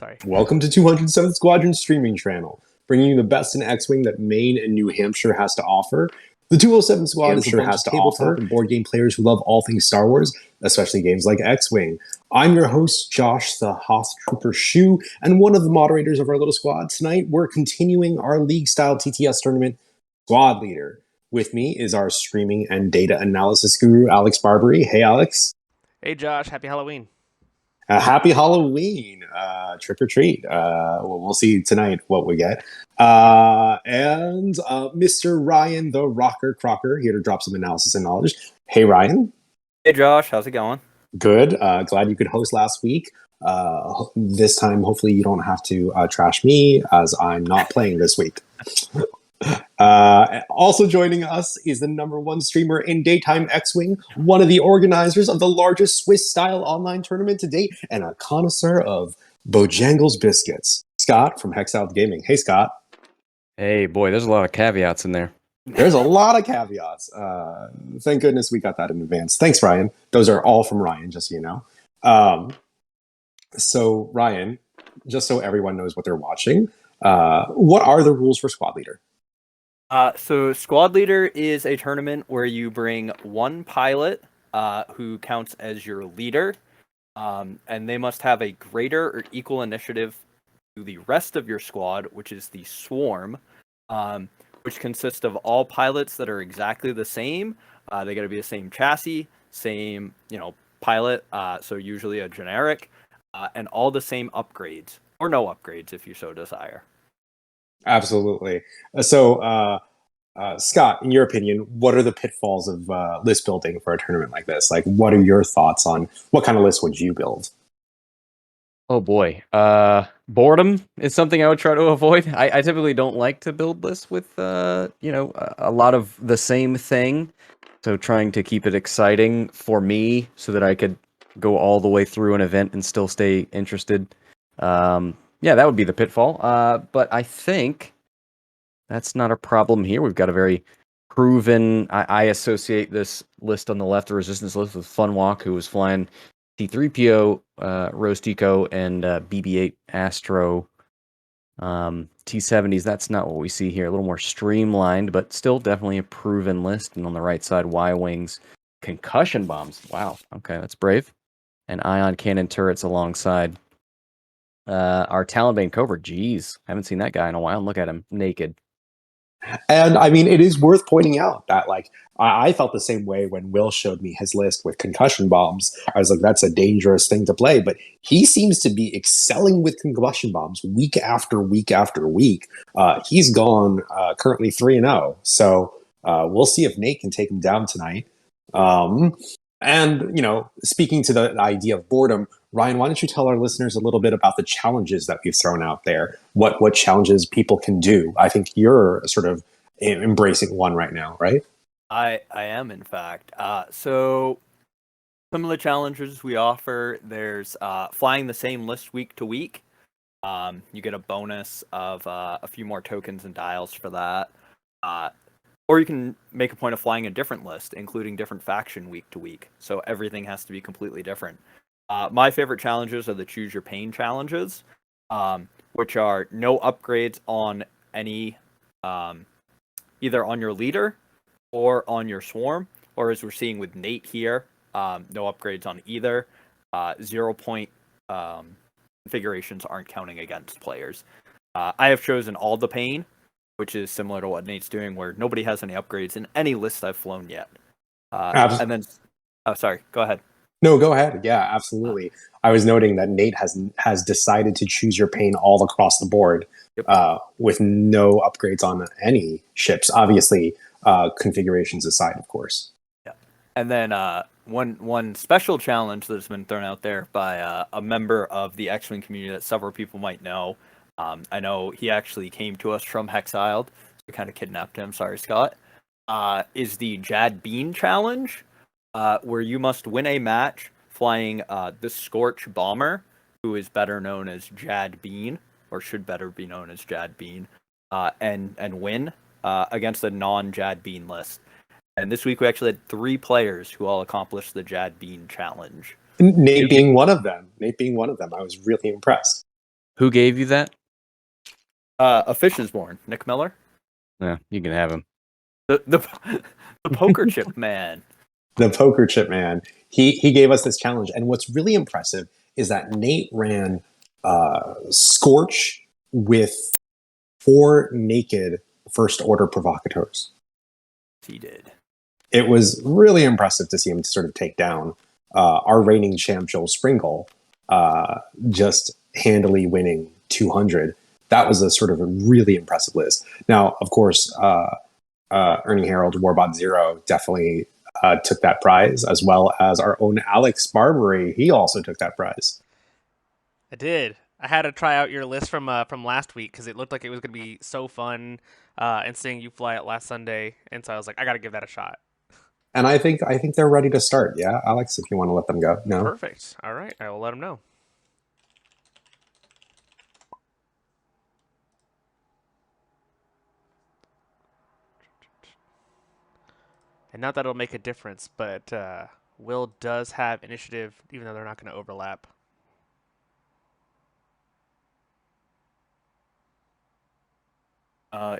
Sorry. Welcome to 207th Squadron streaming channel, bringing you the best in X-Wing that Maine and New Hampshire has to offer. The 207 Squad is a bunch of tabletop and board game players who love all things Star Wars, especially games like X-Wing. I'm your host, Josh the Hoth Trooper Shu, and one of the moderators of our little squad. Tonight, we're continuing our league-style TTS tournament, Squad Leader. With me is our streaming and data analysis guru, Alex Barbery. Hey, Alex. Hey, Josh. Happy Halloween. Happy Halloween, trick or treat. We'll see tonight what we get. And Mr. Ryan, the Rocker Crocker, here to drop some analysis and knowledge. Hey, Ryan. Hey, Josh. How's it going? Good. Glad you could host last week. This time, hopefully you don't have to trash me, as I'm not playing this week. Also joining us is the #1 streamer in daytime X-Wing, one of the organizers of the largest Swiss-style online tournament to date, and a connoisseur of Bojangles biscuits, Scott from Hexiled Gaming. Hey, Scott. Hey, boy, there's a lot of caveats in there. There's a lot of caveats. Thank goodness we got that in advance. Thanks, Ryan. Those are all from Ryan, just so you know. So, Ryan, just so everyone knows what they're watching, what are the rules for Squad Leader? So Squad Leader is a tournament where you bring one pilot who counts as your leader, and they must have a greater or equal initiative to the rest of your squad, which is the Swarm, which consists of all pilots that are exactly the same. They got to be the same chassis, same pilot, so usually a generic, and all the same upgrades, or no upgrades if you so desire. Absolutely. So, Scott, in your opinion, what are the pitfalls of list building for a tournament like this? Like, what are your thoughts on what kind of list would you build? Oh boy, boredom is something I would try to avoid. I typically don't like to build lists with a lot of the same thing. So trying to keep it exciting for me so that I could go all the way through an event and still stay interested. Yeah, that would be the pitfall. But I think that's not a problem here. We've got a very proven... I associate this list on the left, the Resistance list, with Funwalk, who was flying T3PO, Rose Tico, and BB-8 Astro T-70s. That's not what we see here. A little more streamlined, but still definitely a proven list. And on the right side, Y-Wings, concussion bombs. Wow, okay, that's brave. And ion cannon turrets alongside our Talonbane Cobra. Jeez, haven't seen that guy in a while. Look at him, naked. And I mean, it is worth pointing out that, like, I felt the same way when Will showed me his list with concussion bombs. I was like, that's a dangerous thing to play. But he seems to be excelling with concussion bombs week after week after week. He's gone currently 3-0. So we'll see if Nate can take him down tonight. And, speaking to the idea of boredom, Ryan, why don't you tell our listeners a little bit about the challenges that we've thrown out there? What challenges people can do? I think you're sort of embracing one right now, right? I am, in fact. So some of the challenges we offer, there's flying the same list week to week. You get a bonus of a few more tokens and dials for that. Or you can make a point of flying a different list, including different faction week to week. So everything has to be completely different. My favorite challenges are the Choose Your Pain challenges, which are no upgrades on any, either on your leader or on your swarm, or as we're seeing with Nate here, no upgrades on either. 0-point configurations aren't counting against players. I have chosen All the Pain, which is similar to what Nate's doing, where nobody has any upgrades in any list I've flown yet. And then, sorry, go ahead. No, go ahead. Yeah, absolutely. I was noting that Nate has decided to Choose Your Pain all across the board, with no upgrades on any ships. Obviously, configurations aside, of course. Yeah, and then one special challenge that's been thrown out there by a member of the X-Wing community that several people might know. I know he actually came to us from Hexiled. We kind of kidnapped him. Sorry, Scott. Is the Jad Bean challenge, where you must win a match flying the Scorch Bomber, who is better known as Jad Bean, or should better be known as Jad Bean, and win against a non-Jad Bean list. And this week we actually had 3 players who all accomplished the Jad Bean challenge. Nate being one of them. I was really impressed. Who gave you that? A Fish is Born, Nick Miller. Yeah, you can have him. The poker chip man. The poker chip man. He gave us this challenge, and what's really impressive is that Nate ran Scorch with 4 naked first order provocateurs. He did. It was really impressive to see him sort of take down our reigning champ Joel Sprinkle, just handily winning 200. That was a sort of a really impressive list. Now, of course, Ernie Harold, Warbot Zero, definitely took that prize, as well as our own Alex Barbery. He also took that prize. I did. I had to try out your list from last week because it looked like it was going to be so fun, and seeing you fly out last Sunday, and so I was like, I got to give that a shot. And I think they're ready to start. Yeah, Alex, if you want to let them go. No? Perfect. All right, I will let them know. And not that it'll make a difference, but Will does have initiative, even though they're not going to overlap.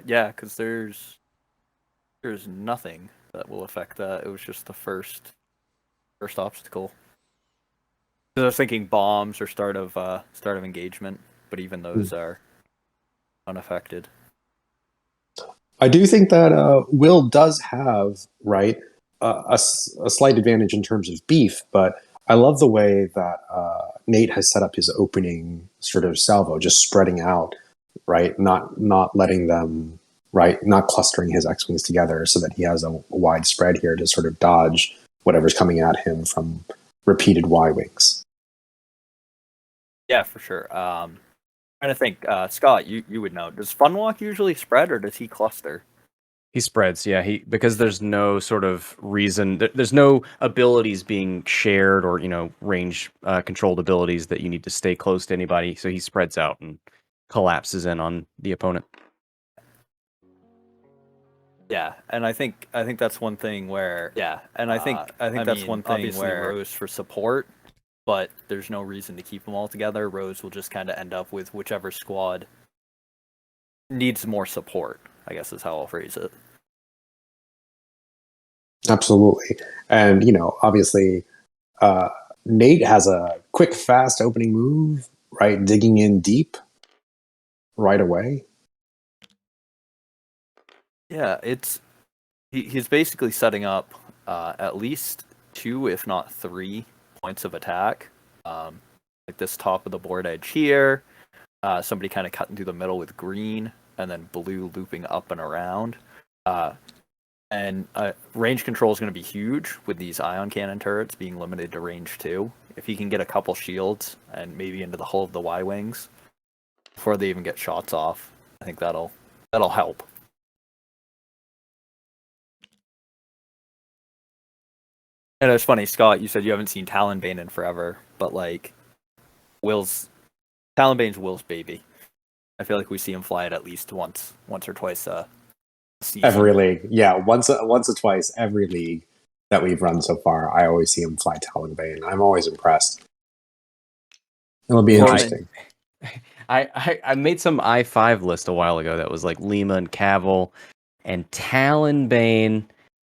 Yeah, because there's nothing that will affect that. It was just the first obstacle. 'Cause I was thinking bombs or start of engagement, but even those are unaffected. I do think that Will does have, right, a slight advantage in terms of beef, but I love the way that Nate has set up his opening sort of salvo, just spreading out, right, not letting them, right, not clustering his X-Wings together so that he has a wide spread here to sort of dodge whatever's coming at him from repeated Y-Wings. Yeah, for sure. Trying to think, Scott, you would know. Does Funwalk usually spread or does he cluster? He spreads, yeah. Because there's no sort of reason, there's no abilities being shared or range controlled abilities that you need to stay close to anybody. So he spreads out and collapses in on the opponent. Yeah, and I think that's one thing where I think that's one thing obviously where Rose for support, but there's no reason to keep them all together. Rose will just kind of end up with whichever squad needs more support, I guess is how I'll phrase it. Absolutely. And, obviously, Nate has a quick, fast opening move, right? Digging in deep right away. Yeah, he's basically setting up at least 2, if not 3, points of attack. Like this top of the board edge here, somebody kind of cutting through the middle with green, and then blue looping up and around. And range control is going to be huge with these ion cannon turrets being limited to range 2. If he can get a couple shields and maybe into the hull of the Y-Wings before they even get shots off, I think that'll help. And it's funny, Scott, you said you haven't seen Talonbane in forever, but like Talonbane's Will's baby. I feel like we see him fly it at least once or twice a season. Every league. Yeah, once or twice every league that we've run so far, I always see him fly Talonbane. I'm always impressed. It'll be interesting. I made some I5 list a while ago that was like Lima and Cavill and Talonbane,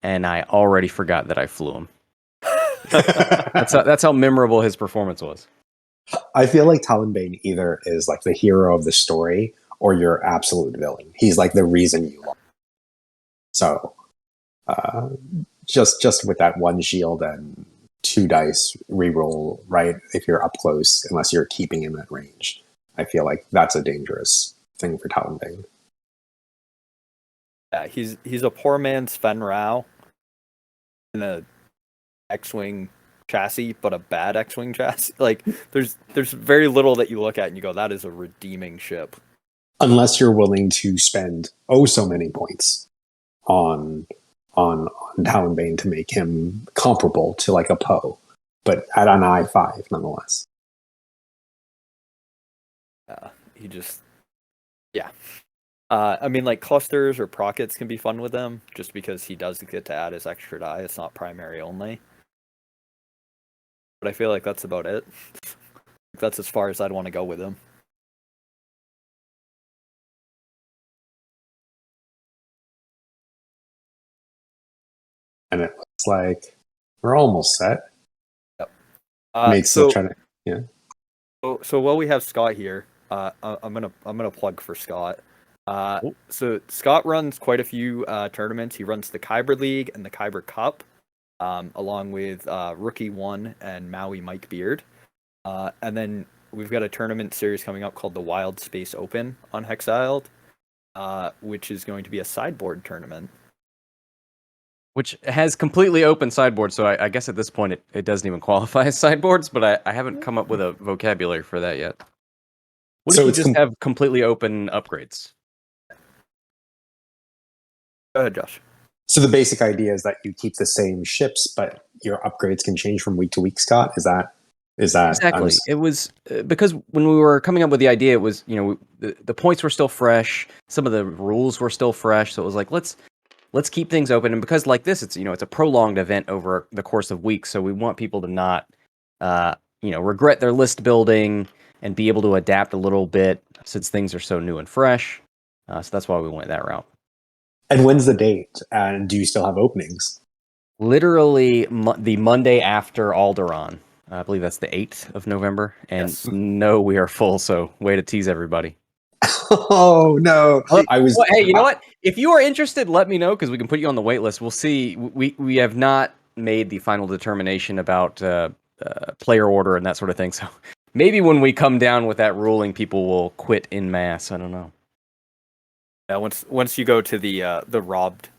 and I already forgot that I flew him. That's how memorable his performance was. I feel like Talonbane either is like the hero of the story or your absolute villain. He's like the reason you lost. So, just with that 1 shield and 2 dice reroll, right? If you're up close, unless you're keeping him at range, I feel like that's a dangerous thing for Talonbane. Yeah, he's a poor man's Fen Rao in a X-wing chassis, but a bad X-wing chassis. Like there's very little that you look at and you go, that is a redeeming ship. Unless you're willing to spend so many points on Talonbane to make him comparable to like a Poe, but at an I5 nonetheless. He just I mean, like clusters or prockets can be fun with him, just because he does get to add his extra die. It's not primary only. But I feel like that's about it. That's as far as I'd want to go with him. And it looks like we're almost set. Yep. Mate's still trying to, yeah. So while we have Scott here, I'm gonna plug for Scott. So Scott runs quite a few tournaments. He runs the Kyber League and the Kyber Cup, along with Rookie One and Maui Mike Beard. And then we've got a tournament series coming up called the Wild Space Open on Hexiled, which is going to be a sideboard tournament. Which has completely open sideboards, so I guess at this point it doesn't even qualify as sideboards, but I haven't come up with a vocabulary for that yet. What if you just have completely open upgrades? Go ahead, Josh. So the basic idea is that you keep the same ships, but your upgrades can change from week to week, Scott? Is that exactly? It was because when we were coming up with the idea, it was, the points were still fresh, some of the rules were still fresh, so it was like, let's keep things open. And because like this, it's it's a prolonged event over the course of weeks, so we want people to not regret their list building and be able to adapt a little bit since things are so new and fresh. So that's why we went that route. And when's the date? And do you still have openings? Literally the Monday after Alderaan. I believe that's the 8th of November. And yes. No, we are full, so way to tease everybody. Oh, no. Hey, you know what? If you are interested, let me know, because we can put you on the wait list. We'll see. We have not made the final determination about player order and that sort of thing. So maybe when we come down with that ruling, people will quit in mass. I don't know. Yeah, once you go to the robbed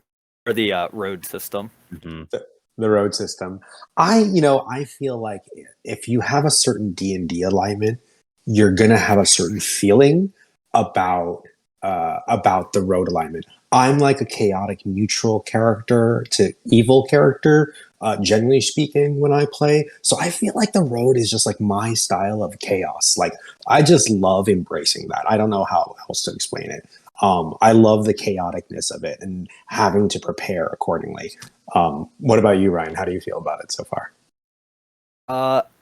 or the road system. Mm-hmm. The road system. I feel like if you have a certain D&D alignment, you're going to have a certain feeling about the road alignment. I'm like a chaotic neutral character to evil character, generally speaking, when I play. So I feel like the road is just like my style of chaos. Like, I just love embracing that. I don't know how else to explain it. I love the chaoticness of it and having to prepare accordingly. What about you, Ryan? How do you feel about it so far?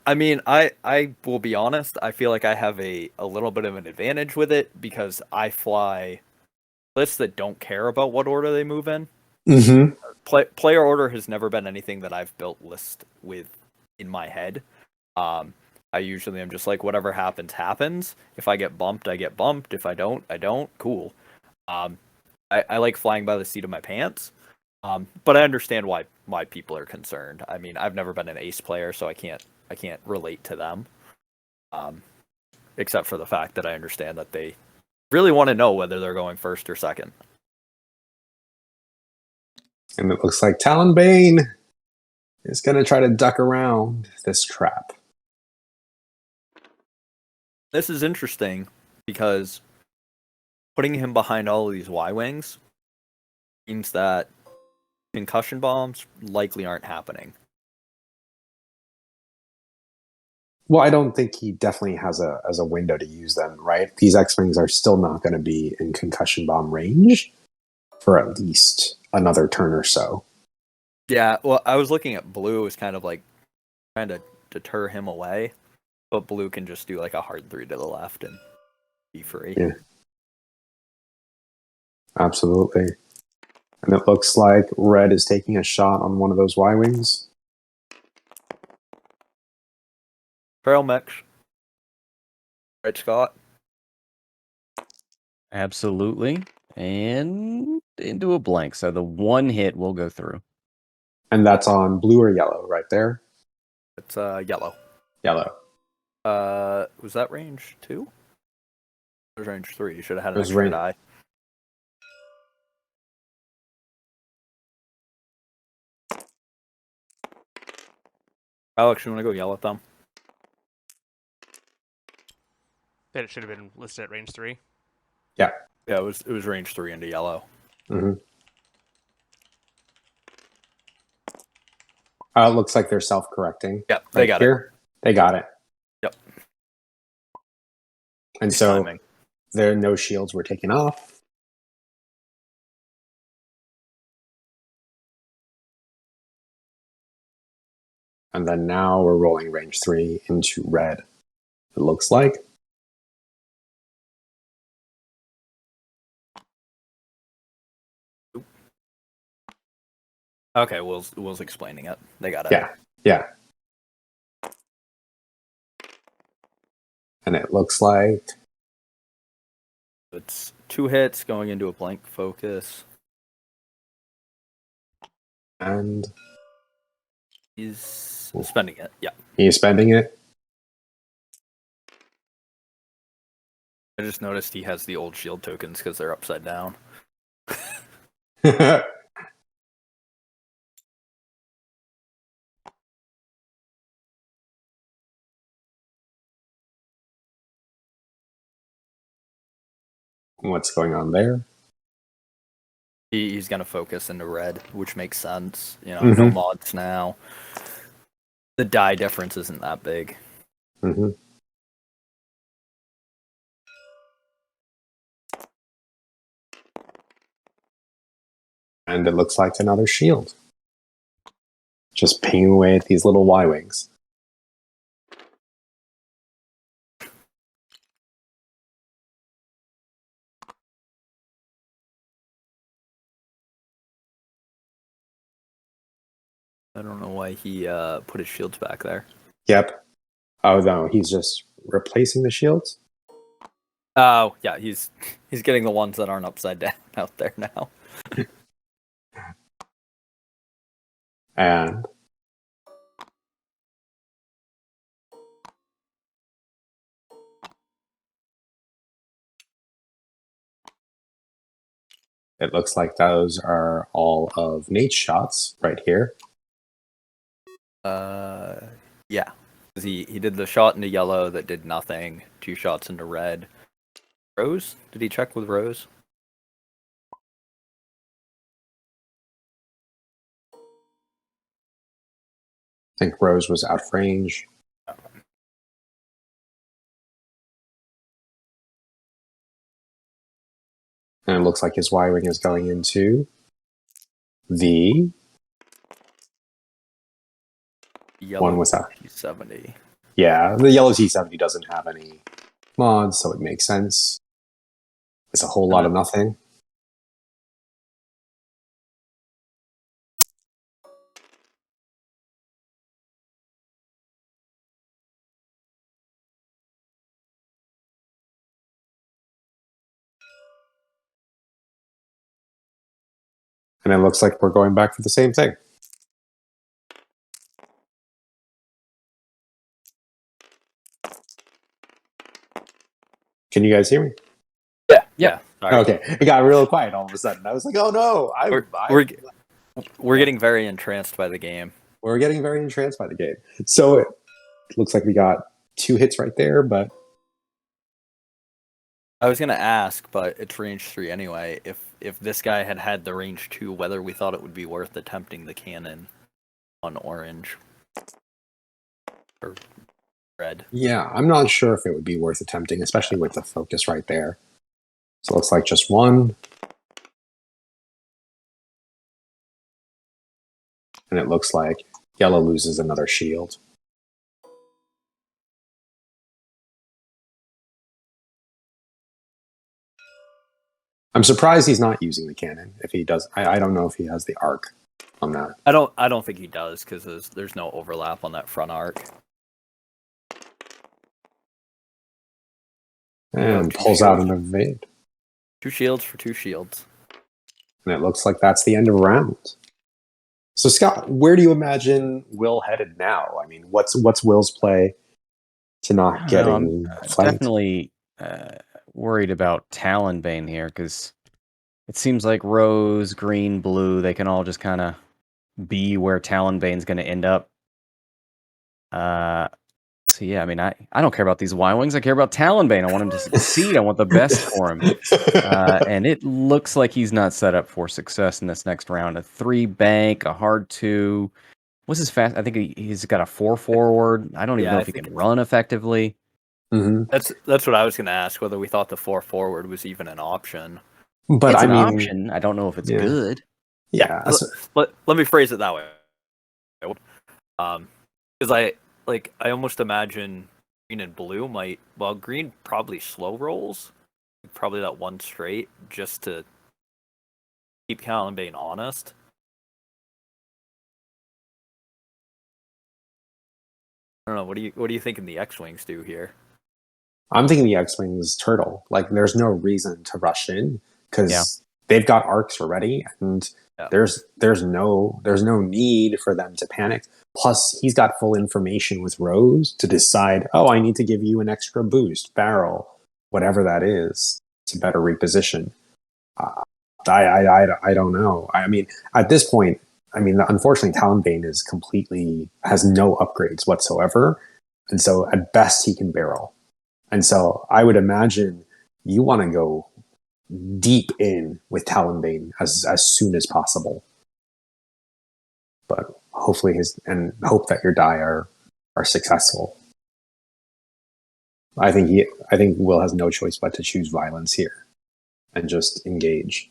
I mean, I will be honest. I feel like I have a little bit of an advantage with it because I fly lists that don't care about what order they move in. Mm-hmm. Player order has never been anything that I've built list with in my head. I usually am just like, whatever happens. If I get bumped, I get bumped. If I don't, I don't. Cool. I like flying by the seat of my pants. But I understand why people are concerned. I mean, I've never been an ace player, so I can't relate to them. Except for the fact that I understand that they really want to know whether they're going first or second. And it looks like Talonbane is going to try to duck around this trap. This is interesting because putting him behind all of these Y-Wings means that concussion bombs likely aren't happening. Well, I don't think he definitely has a window to use them, right? These X-Wings are still not going to be in concussion bomb range for at least another turn or so. Yeah, well, I was looking at blue as kind of like trying to deter him away, but blue can just do like a hard 3 to the left and be free. Yeah. Absolutely. And it looks like red is taking a shot on one of those Y-Wings. Trail mix. Right, Scott? Absolutely. And into a blank. So the one hit will go through. And that's on blue or yellow right there? It's yellow. Yellow. Was that range 2? It was range 3. You should have had an extra range. die. Alex, you want to go yellow thumb? That it should have been listed at range 3. Yeah. Yeah, it was range 3 into yellow. Mm-hmm. It looks like they're self-correcting. Yep, they got it. They got it. Yep. And so there no shields were taken off. And then now we're rolling range 3 into red. It looks like. Okay, Will's explaining it. They got it. Yeah. And it looks like It's 2 hits going into a blank focus. and He's spending it. Yeah. he's spending it. I just noticed he has the old shield tokens because they're upside down. What's going on there? He's gonna focus into red, which makes sense. No Mhm. mods now. The die difference isn't that big. Mm-hmm. And it looks like another shield. Just pinging away at these little Y-wings. I don't know why he put his shields back there. Yep. Oh no, he's just replacing the shields? Oh yeah, he's getting the ones that aren't upside down out there now. And it looks like those are all of Nate's shots right here. Yeah. He did the shot into yellow that did nothing. 2 shots into red. Rose? Did he check with Rose? I think Rose was out of range. And it looks like his Y-wing is going into the Yellow one without. T70. Yeah, the yellow T70 doesn't have any mods, so it makes sense. It's a whole lot of nothing. And it looks like we're going back for the same thing. Can you guys hear me? Yeah. Sorry. Okay, it got real quiet all of a sudden. I was like, "Oh no!" We're getting very entranced by the game. We're getting very entranced by the game. So it looks like we got 2 hits right there, but I was gonna ask, but it's range 3 anyway. If this guy had the range 2, whether we thought it would be worth attempting the cannon on orange or red. yeah, I'm not sure if it would be worth attempting, especially with the focus right there. So it looks like just one. And it looks like yellow loses another shield. I'm surprised he's not using the cannon. If he does, I don't know if he has the arc on that. I don't think he does because there's no overlap on that front arc. And pulls out an evade. 2 shields for 2 shields. And it looks like that's the end of round. So Scott, where do you imagine Will headed now? I mean, what's Will's play to not getting flanked? Definitely worried about Talonbane here because it seems like Rose, Green, Blue, they can all just kind of be where Talonbane's going to end up. So yeah, I mean, I don't care about these Y-Wings. I care about Talonbane. I want him to succeed. I want the best for him. And it looks like he's not set up for success in this next round. A 3 bank, a hard 2. What's his fast? I think he's got a 4 forward. I don't even know if he can run effectively. Mm-hmm. That's what I was going to ask, whether we thought the 4 forward was even an option. But it's I an mean, option. I don't know if it's good. Yeah. Let me phrase it that way. Because I almost imagine Green and Blue might. Well, Green probably slow rolls, probably that 1 straight, just to keep Talonbane honest. I don't know. What do you think the X-wings do here? I'm thinking the X-Wings turtle. Like, there's no reason to rush in because they've got arcs already, and there's no need for them to panic. Plus, he's got full information with Rose to decide. Oh, I need to give you an extra boost, barrel, whatever that is, to better reposition. I don't know. I mean, at this point, unfortunately, Talonbane has no upgrades whatsoever, and so at best he can barrel. And so I would imagine you want to go deep in with Talonbane as soon as possible. But hopefully hope that your die are successful. I think Will has no choice but to choose violence here and just engage.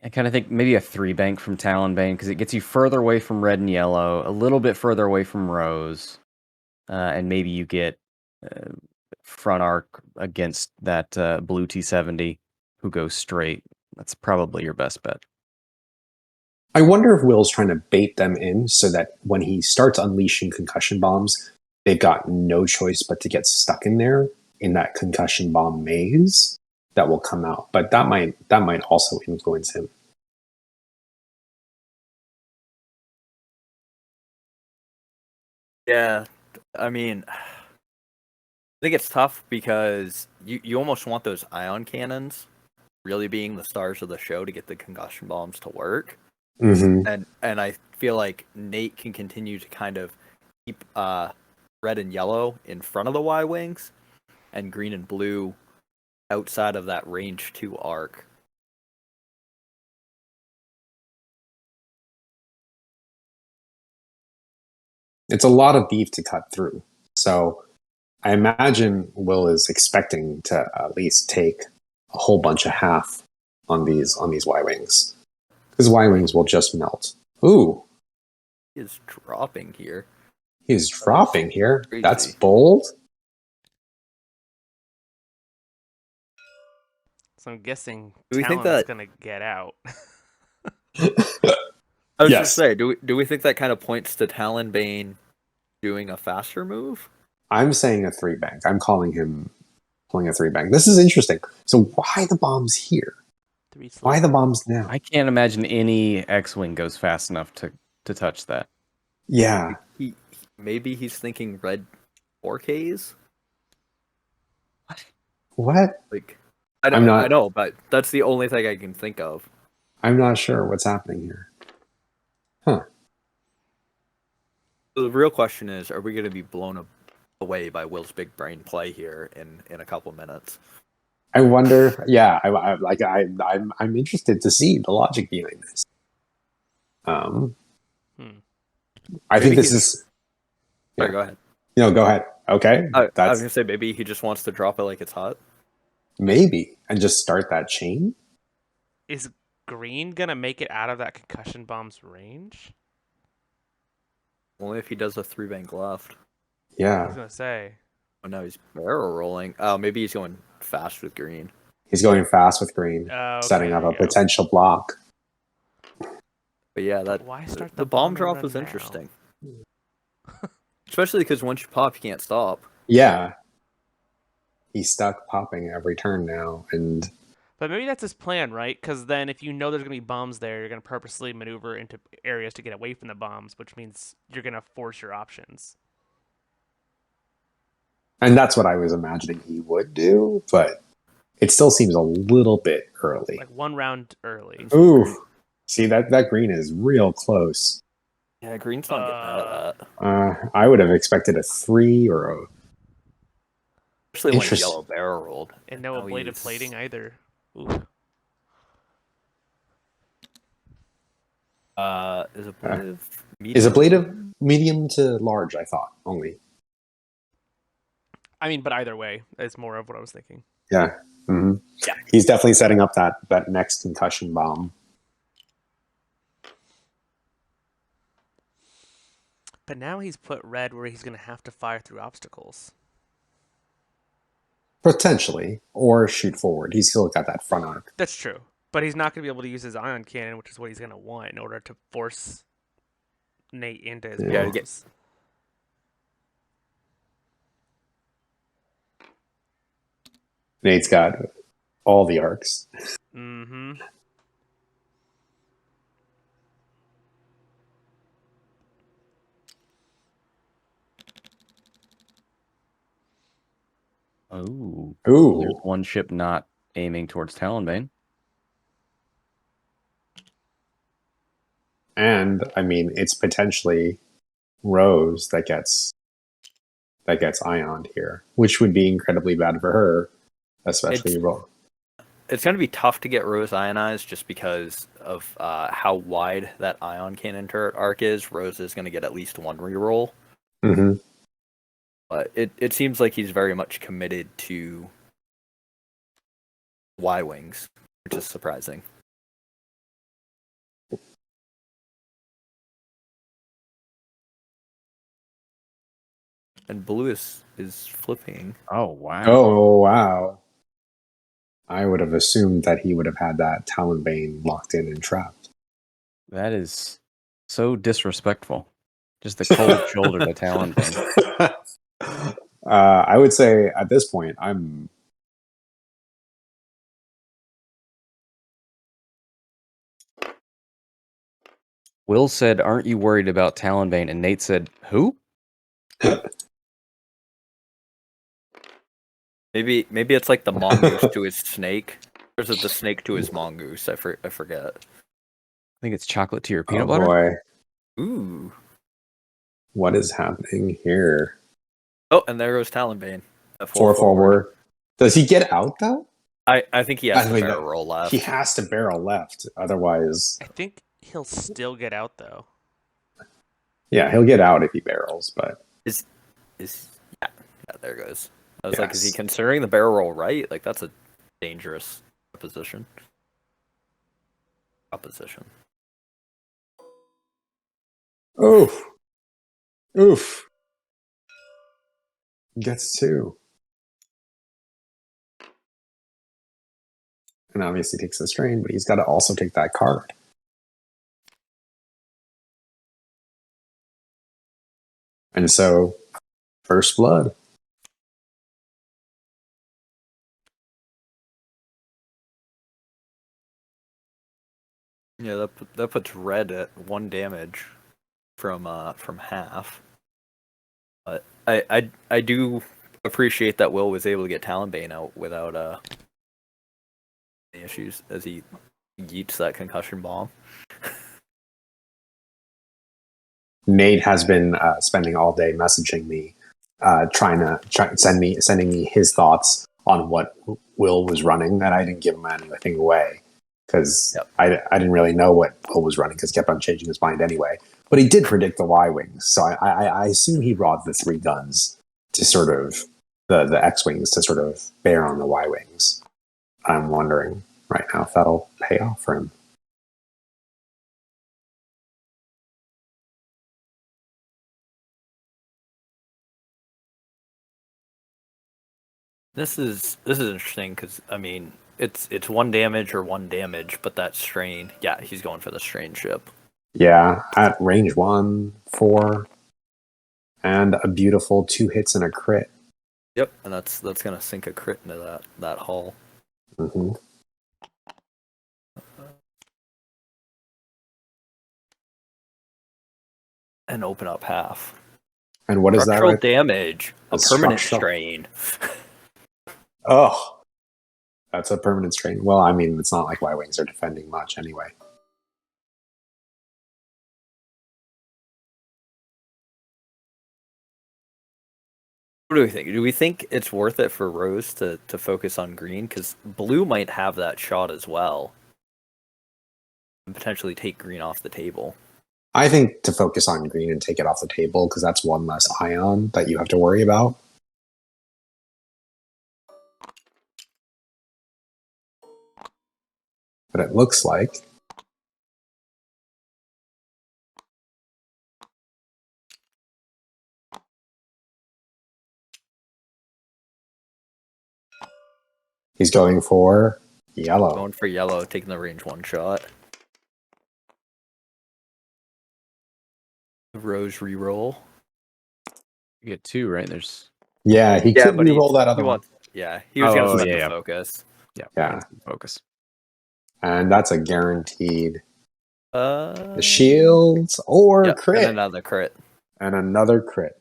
I kind of think maybe a 3-bank from Talonbane because it gets you further away from red and yellow, a little bit further away from Rose. And maybe you get front arc against that blue T70 who goes straight. That's probably your best bet. I wonder if Will's trying to bait them in so that when he starts unleashing concussion bombs, they've got no choice but to get stuck in there in that concussion bomb maze that will come out. But that might also influence him. Yeah. I mean, I think it's tough because you almost want those ion cannons really being the stars of the show to get the concussion bombs to work. Mm-hmm. And I feel like Nate can continue to kind of keep red and yellow in front of the Y-wings and green and blue outside of that range 2 arc. It's a lot of beef to cut through. So I imagine Will is expecting to at least take a whole bunch of half on these Y-wings. Because Y-wings will just melt. Ooh. He is dropping here. He's dropping here. Crazy. That's bold. So I'm guessing Do we think Talon's that- gonna get out. I was Yes. just saying, do we think that kind of points to Talonbane doing a faster move? I'm saying a 3-bank. I'm calling him pulling a 3-bank. This is interesting. So why the bombs here? Why the bombs now? I can't imagine any X-wing goes fast enough to touch that. Yeah. Maybe he's thinking red 4Ks. What? Like, I know, but that's the only thing I can think of. I'm not sure what's happening here. Huh. So the real question is, are we going to be blown away by Will's big brain play here in a couple minutes? I wonder. Yeah, I'm interested to see the logic behind this. I think this is. Sorry, go ahead. No, go ahead. Okay, I was gonna say maybe he just wants to drop it like it's hot. Maybe and just start that chain. Is green gonna make it out of that concussion bomb's range? Only if he does a 3-bank left. I Yeah, was gonna say. Oh no, he's barrel rolling. Oh, maybe he's going fast with green. he's going fast with green, Okay, setting up there a you go. potential block. But yeah, that Why start the bomb and drop run was now? interesting. Especially because once you pop, you can't stop. Yeah, he's stuck popping every turn now, and But maybe that's his plan, right? Because then if you know there's going to be bombs there, you're going to purposely maneuver into areas to get away from the bombs, which means you're going to force your options. that's what I was imagining he would do, but it still seems a little bit early. Like one round early. Ooh, see that green is real close. Yeah, green's not getting out of that. I would have expected a 3 or a. Especially when Interest- yellow barrel rolled. And no Now ablative he's- plating either. Ooh. Is ablative medium? Is ablative medium to large? I thought only. I mean, but either way, it's more of what I was thinking. Yeah. Mm-hmm. Yeah. He's definitely setting up that next concussion bomb. But now he's put red where he's going to have to fire through obstacles. Potentially, or shoot forward. He's still got that front arc. That's true. But he's not going to be able to use his ion cannon, which is what he's going to want in order to force Nate into his Yeah. bombs. Nate's got all the arcs. Mm-hmm. Oh. Ooh. There's one ship not aiming towards Talonbane. And I mean, it's potentially Rose that gets ioned here, which would be incredibly bad for her, especially It's going to be tough to get Rose ionized just because of how wide that ion cannon turret arc is. Rose is going to get at least one reroll. Mm-hmm. But it seems like he's very much committed to Y-Wings, which is surprising. And blue is flipping. Oh, wow. Oh, wow. I would have assumed that he would have had that Talonbane locked in and trapped. That is so disrespectful. Just the cold shoulder to Talonbane. I would say at this point, I'm... Will said, "Aren't you worried about Talonbane?" And Nate said, "Who?" Maybe it's like the mongoose to his snake. Or is it the snake to his mongoose? I forget. I think it's chocolate to your peanut Oh butter. boy. Ooh. What is happening here? Oh, and there goes Talonbane. Four forward. Does he get out though? I think he has to barrel roll left. He has to barrel left. Otherwise... I think he'll still get out, though. Yeah, he'll get out if he barrels, but... Yeah, there it goes. I was like, is he considering the barrel roll right? Like, that's a dangerous position. Opposition. Oof. Oof. Gets two. And obviously takes the strain, but he's got to also take that card. And so, first blood. Yeah, that puts red at 1 damage from half. But I do appreciate that Will was able to get Talonbane out without any issues as he yeets that concussion bomb. Nate has been spending all day messaging me, sending me his thoughts on what Will was running, and I didn't give him anything away because I didn't really know what Will was running because he kept on changing his mind anyway. But he did predict the Y-Wings, so I assume he brought the 3 guns to sort of the X-Wings to sort of bear on the Y-Wings. I'm wondering right now if that'll pay off for him. This is interesting because I mean it's 1 damage or 1 damage, but that strain, yeah, he's going for the strain ship. Yeah, at range 1, 4, and a beautiful 2 hits and a crit. Yep, and that's gonna sink a crit into that hull. Mm-hmm. And open up half. And what is that? Structural damage, a permanent structural strain. Oh, that's a permanent strain. Well, I mean, it's not like Y-Wings are defending much anyway. What do we think? Do we think it's worth it for Rose to focus on green? Because blue might have that shot as well. And potentially take green off the table. I think to focus on green and take it off the table, because that's one less ion that you have to worry about. But it looks like he's going for yellow. Going for yellow, taking the range 1 shot. Rose reroll. You get 2, right? There's Yeah, he could but re-roll that other one. He was gonna Oh, spend yeah, the yeah. focus. Yeah. Focus. And that's a guaranteed. The The shields or crit. and another crit. And another crit.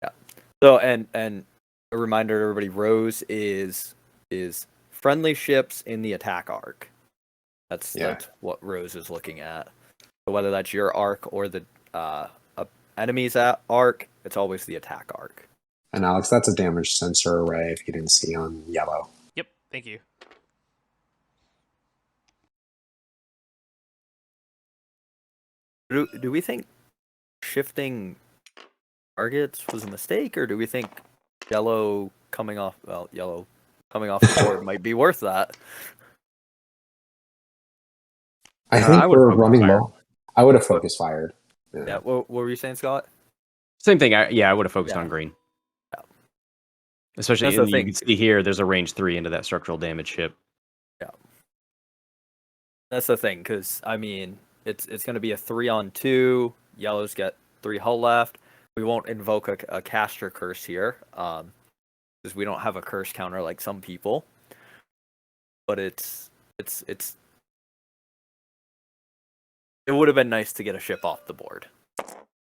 Yeah. So and a reminder to everybody: Rose is friendly ships in the attack arc. That's what Rose is looking at. So whether that's your arc or the enemy's arc, it's always the attack arc. And Alex, that's a damage sensor array if you didn't see on yellow. Yep, thank you. Do we think shifting targets was a mistake, or do we think yellow coming off the board might be worth that? I think we're running low. I would have focus fired. Yeah. What were you saying, Scott? Same thing. I would have focused on green. Yeah. Especially, you can see here, there's a range 3 into that structural damage ship. Yeah. That's the thing, because, I mean, it's going to be a 3-on-2. Yellow's got 3 hull left. We won't invoke a caster curse here, because we don't have a curse counter like some people. But it would have been nice to get a ship off the board.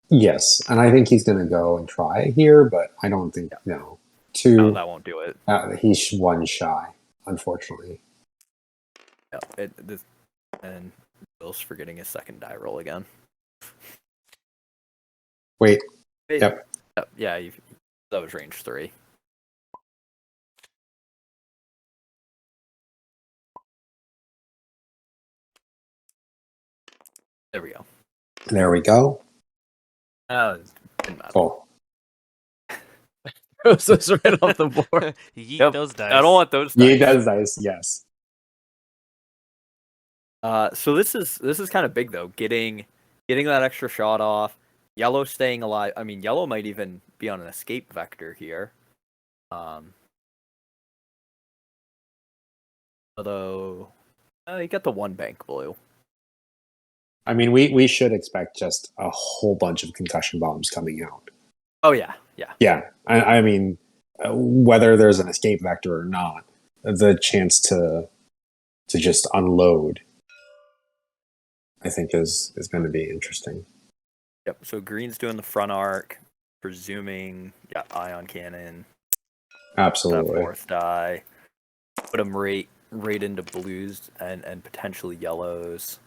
Yes, and I think he's going to go and try here, but I don't think, no. 2. No, that won't do it. He's 1 shy, unfortunately. Yeah, and Bill's forgetting his second die roll again. Wait. Yep. Yeah, that was range 3. There we go. There we go. Didn't matter. Cool. Those right off the board. Yeet those dice. I don't want those dice. Yeet those dice, yes. So this is kind of big though. Getting that extra shot off. Yellow staying alive. I mean, yellow might even be on an escape vector here. Although you got the 1 bank blue. I mean, we should expect just a whole bunch of concussion bombs coming out. Oh yeah. Yeah. I mean, whether there's an escape vector or not, the chance to just unload, I think is going to be interesting. Yep. So green's doing the front arc, presuming ion cannon. Absolutely. That 4th die. Put them right into blues and potentially yellows.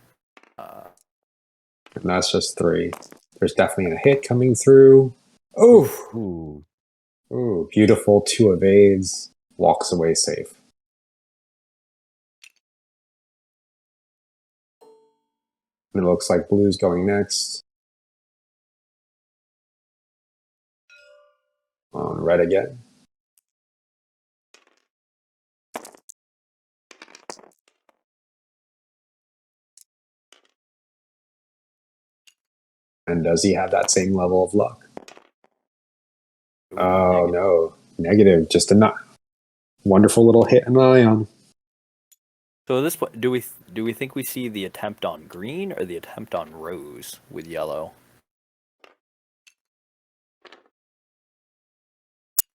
And that's just 3. There's definitely a hit coming through. Ooh, beautiful 2 evades. Walks away safe. And it looks like blue's going next. On red again. And does he have that same level of luck? Oh, no. Negative. Just a wonderful little hit and ion. So at this point, do we think we see the attempt on green or the attempt on rose with yellow?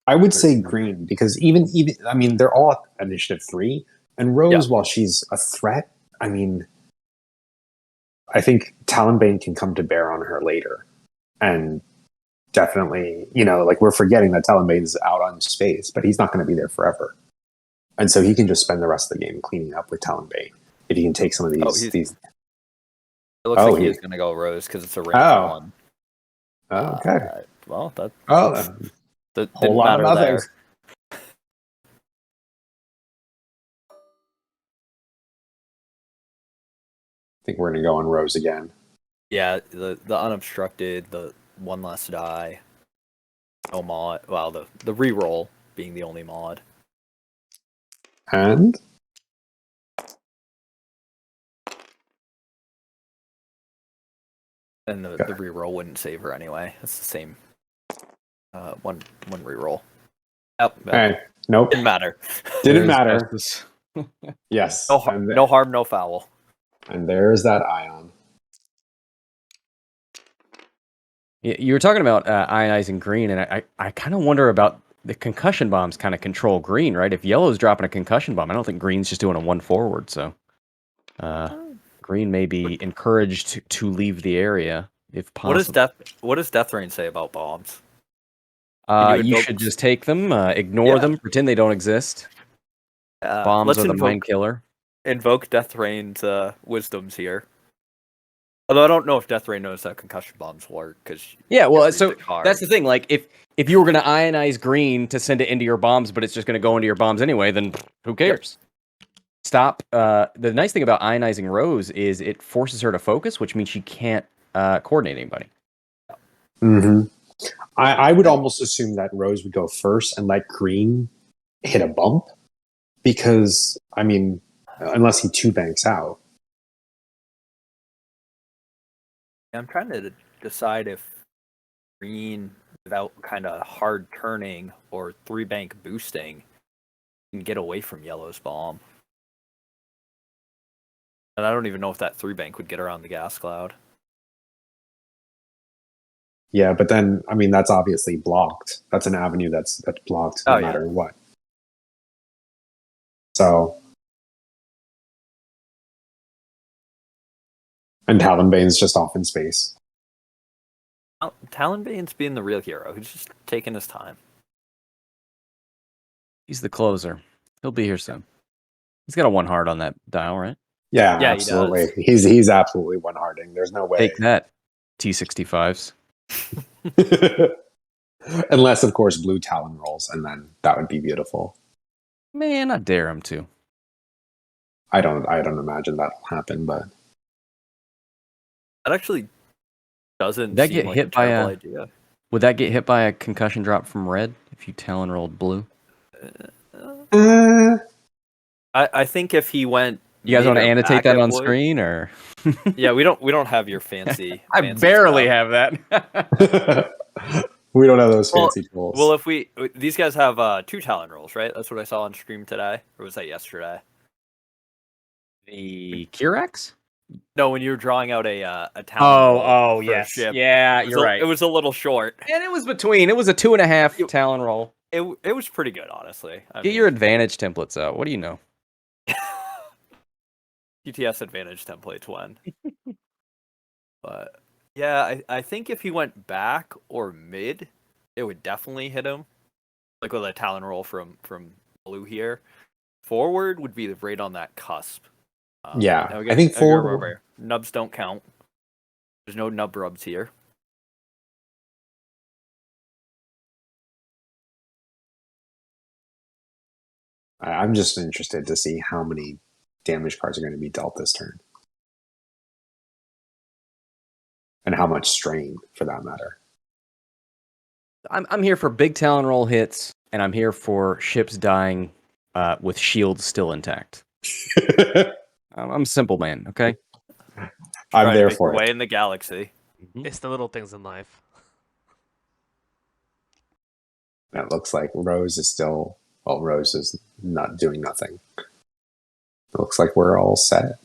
I would say green, because even I mean, they're all at initiative 3. And Rose, while she's a threat, I mean, I think Talonbane can come to bear on her later. And definitely, like we're forgetting that Talonbane is out on space, but he's not going to be there forever. And so he can just spend the rest of the game cleaning up with Talonbane if he can take some of these. It looks like he's going to go rose because it's a range 1. Oh, okay. Well, that whole lot of nothings. I think we're going to go on rose again. Yeah, the unobstructed, the 1 less die. No mod. Well, the reroll being the only mod. And the reroll wouldn't save her anyway. It's the same. One reroll. Nope. Didn't matter. Didn't matter. Yes. No harm, no foul. And there's that ion. You were talking about ionizing green, and I kind of wonder about the concussion bombs kind of control green, right? If yellow's dropping a concussion bomb, I don't think green's just doing a 1 forward, so green may be encouraged to leave the area if possible. What does Death Rain say about bombs? You should just take them, ignore them, pretend they don't exist. Bombs are the mind killer. Invoke Death Rain's wisdoms here. Although I don't know if Death Rain knows how concussion bombs work, because so that's the thing. Like, if you were going to ionize green to send it into your bombs, but it's just going to go into your bombs anyway, then who cares? Yep. Stop. The nice thing about ionizing Rose is it forces her to focus, which means she can't coordinate anybody. Mm-hmm. I would almost assume that Rose would go first and let green hit a bump, because, I mean, unless he 2-banks out. I'm trying to decide if green, without kind of hard turning or 3-bank boosting, can get away from yellow's bomb. And I don't even know if that 3-bank would get around the gas cloud. Yeah, but then, I mean, that's obviously blocked. That's an avenue that's blocked no matter what. So, and Talonbane's just off in space. Talonbane's being the real hero. He's just taking his time. He's the closer. He'll be here soon. He's got a 1 hard on that dial, right? Yeah, absolutely. He's absolutely 1 harding. There's no way. Take that, T65s. Unless, of course, blue Talon rolls, and then that would be beautiful. Man, I dare him to. I don't imagine that'll happen, but that actually doesn't. That seem get like hit a by terrible idea. Would that get hit by a concussion drop from red if you Talon rolled blue? I think if he went. You guys want to annotate that on screen, or? Yeah, we don't have your fancy. I barely have that. We don't have those fancy tools. Well, if these guys have 2 Talon rolls, right? That's what I saw on stream today, or was that yesterday? The Kirax? No, when you were drawing out a Talon roll. Oh, yes. Ship, yeah, you're right. It was a little short. And it was between. It was a 2.5 Talon roll. It was pretty good, honestly. Get your advantage templates out. What do you know? GTS advantage templates when. But yeah, I think if he went back or mid, it would definitely hit him. Like with a Talon roll from blue here. Forward would be right on that cusp. I think forward. Nubs don't count. There's no nub rubs here. I'm just interested to see how many damage cards are going to be dealt this turn. And how much strain, for that matter. I'm here for big Talon roll hits, and I'm here for ships dying with shields still intact. I'm a simple man, okay? I'm there for it. Way in the galaxy. It's the little things in life. That looks like Rose is still... Well, Rose is not doing nothing. It looks like we're all set.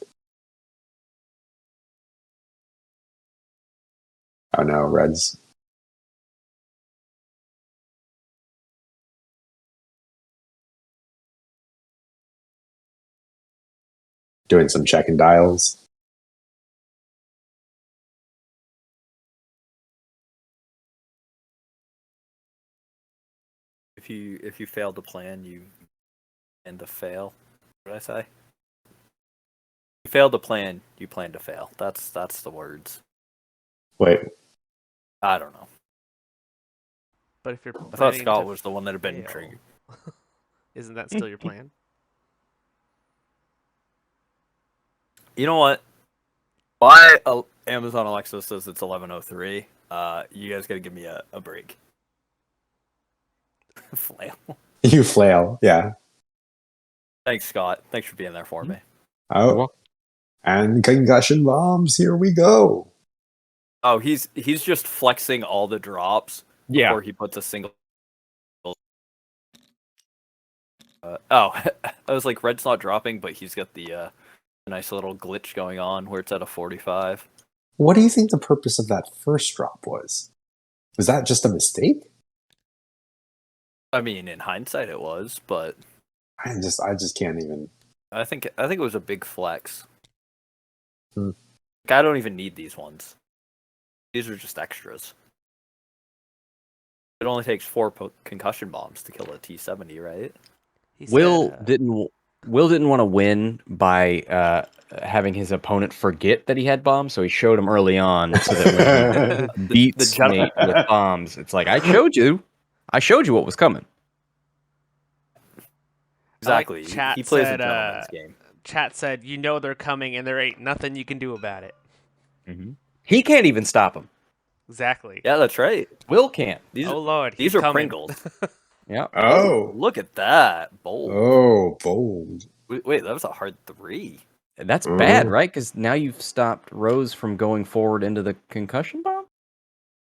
Oh no, Red's... doing some checking dials. If you fail to plan, you end to fail. What did I say? You fail to plan, you plan to fail. That's the words. Wait. I don't know. But if you're I thought Scott was the one that had been triggered. Isn't that still your plan? You know what? Why Amazon Alexa says it's 11:03. You guys gotta give me a break. Flail. You flail, yeah. Thanks, Scott. Thanks for being there for me. Oh, and concussion bombs. Here we go. Oh, he's just flexing all the drops before he puts a single. I was like, Red's not dropping, but he's got the nice little glitch going on where it's at a 45. What do you think the purpose of that first drop was? Was that just a mistake? I mean, in hindsight, it was, but I just can't even. I think it was a big flex. Hmm. Like, I don't even need these ones. These are just extras. It only takes 4 concussion bombs to kill a T-70, right? He Will said, didn't want to win by having his opponent forget that he had bombs, so he showed him early on so that when he beats Nate with bombs, it's like I showed you what was coming. Exactly. Chat He plays a said, gentleman's game. Chat said, you know they're coming and there ain't nothing you can do about it. He can't even stop him. Exactly. Yeah, that's right. Will can't. Oh Lord, these he's are coming. Pringles. Yeah. Oh. Look at that. Bold. Oh, bold. Wait, that was a hard 3. That's bad, right? Because now you've stopped Rose from going forward into the concussion bomb?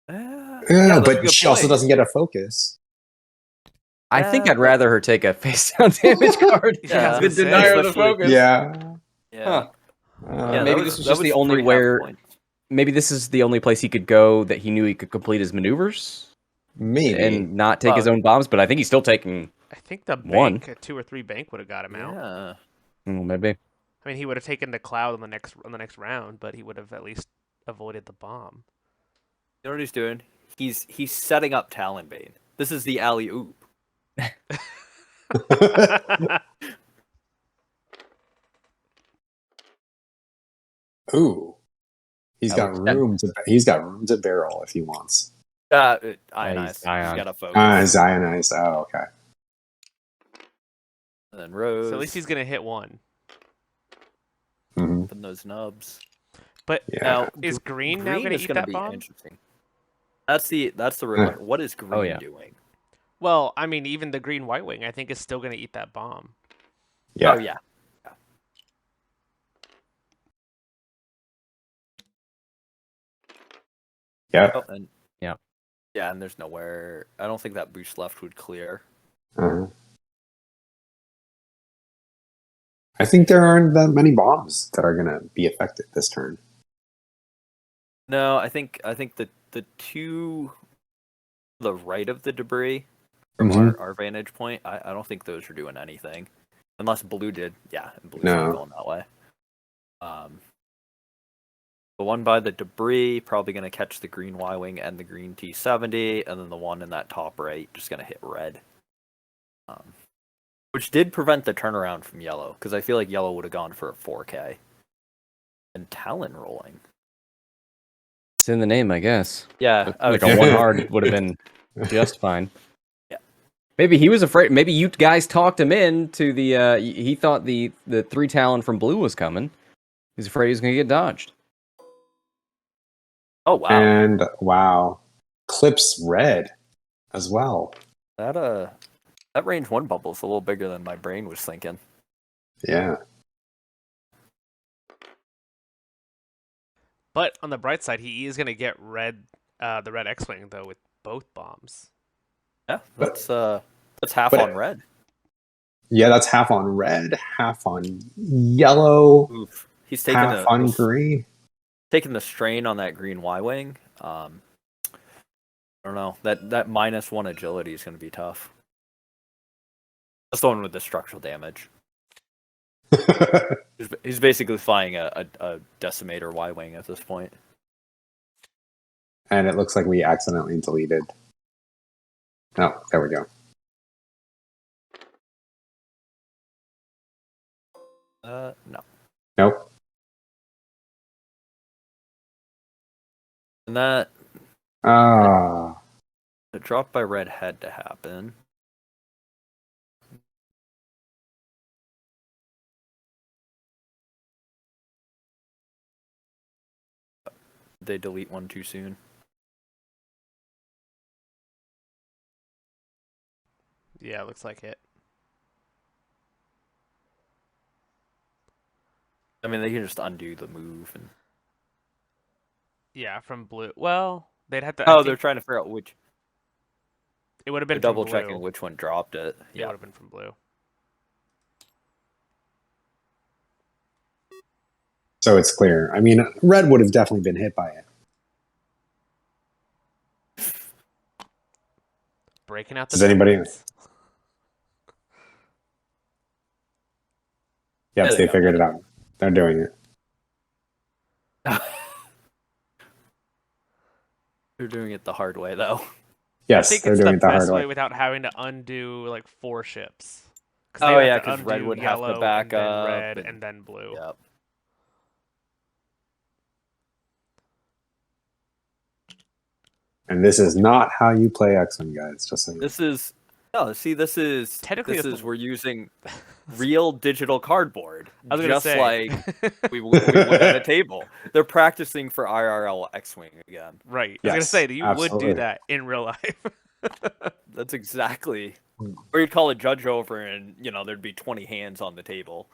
Yeah, that's a but good she also point. doesn't get a focus. I think I'd rather her take a face down damage card Yeah, than deny her the especially- focus. Yeah. Yeah. Huh. Yeah, Maybe this was just the only 3 half where. points. Maybe this is the only place he could go that he knew he could complete his maneuvers Maybe. and not take his own bombs. But I think he's still taking. I think the One. bank, a 2 or 3 bank would have got him out. Yeah. Maybe. I mean, he would have taken the cloud on the next round, but he would have at least avoided the bomb. You know what he's doing? He's setting up Talonbane. This is the alley oop. Ooh. He's I got would- room to barrel if he wants. Ionized. ion. He's got a focus. Zionized. Oh, okay. And then Rose. So at least he's gonna hit one. Mm-hmm. Open those nubs. But Yeah. now is green now gonna is eat gonna that be bomb? interesting. That's the real. What is green yeah. doing? Well, I mean, even the green white wing, I think, is still gonna eat that bomb. Yeah. Oh yeah. Yeah. Oh, and Yeah. Yeah, and there's nowhere. I don't think that boost left would clear. Uh-huh. I think there aren't that many bombs that are gonna be affected this turn. No, I think the 2 to the right of the debris from Mhm. our vantage point, I don't think those are doing anything. Unless blue did. Yeah, and blue's No. not going that way. The one by the debris probably going to catch the green Y-wing and the green T-70, and then the one in that top right just going to hit red. Which did prevent the turnaround from yellow, because I feel like yellow would have gone for a 4K. And Talon rolling. It's in the name, I guess. Yeah, Like a one hard would have been just fine. Yeah. Maybe he was afraid. Maybe you guys talked him into the. He thought the 3 Talon from blue was coming. He's afraid he was going to get dodged. Oh wow. And wow, clips red as well. That range 1 bubble is a little bigger than my brain was thinking. Yeah. But on the bright side, he is gonna get the red X-wing though with both bombs. Yeah, that's half but- on red. Yeah, that's half on red, half on yellow, Oof. He's taking half on green. taking the strain on that green Y-wing. I don't know. That -1 agility is going to be tough. That's the one with the structural damage. He's basically flying a decimator Y-wing at this point. And it looks like we accidentally deleted. Oh, there we go. No. Nope. And that Ah. the drop by red had to happen. They delete one too soon. Yeah, looks like it. I mean, they can just undo the move and. Yeah, from blue. Well, they'd have to. Oh, they're trying to figure out which. It would have They're been double from blue. checking which one dropped it. It Yeah. would have been from blue. So it's clear. I mean, red would have definitely been hit by it. Breaking out the Does anybody? tokens. Yes, There they go. figured it out. They're doing it. They're doing it the hard way, though. I Yes, think they're it's doing the it the hard best way way. without having to undo like 4 ships. Because they Oh, would yeah, have to 'cause red undo would have to yellow back and then up red and- and then blue. Yep. And this is not how you play X-Wing, guys. Just so you know. This is Technically, this it's is we're using real digital cardboard, I was gonna just say. like we would at a table. They're practicing for IRL X-wing again. Right. I was Yes, gonna say that you would absolutely. do that in real life. That's exactly. Or you'd call a judge over, and there'd be 20 hands on the table.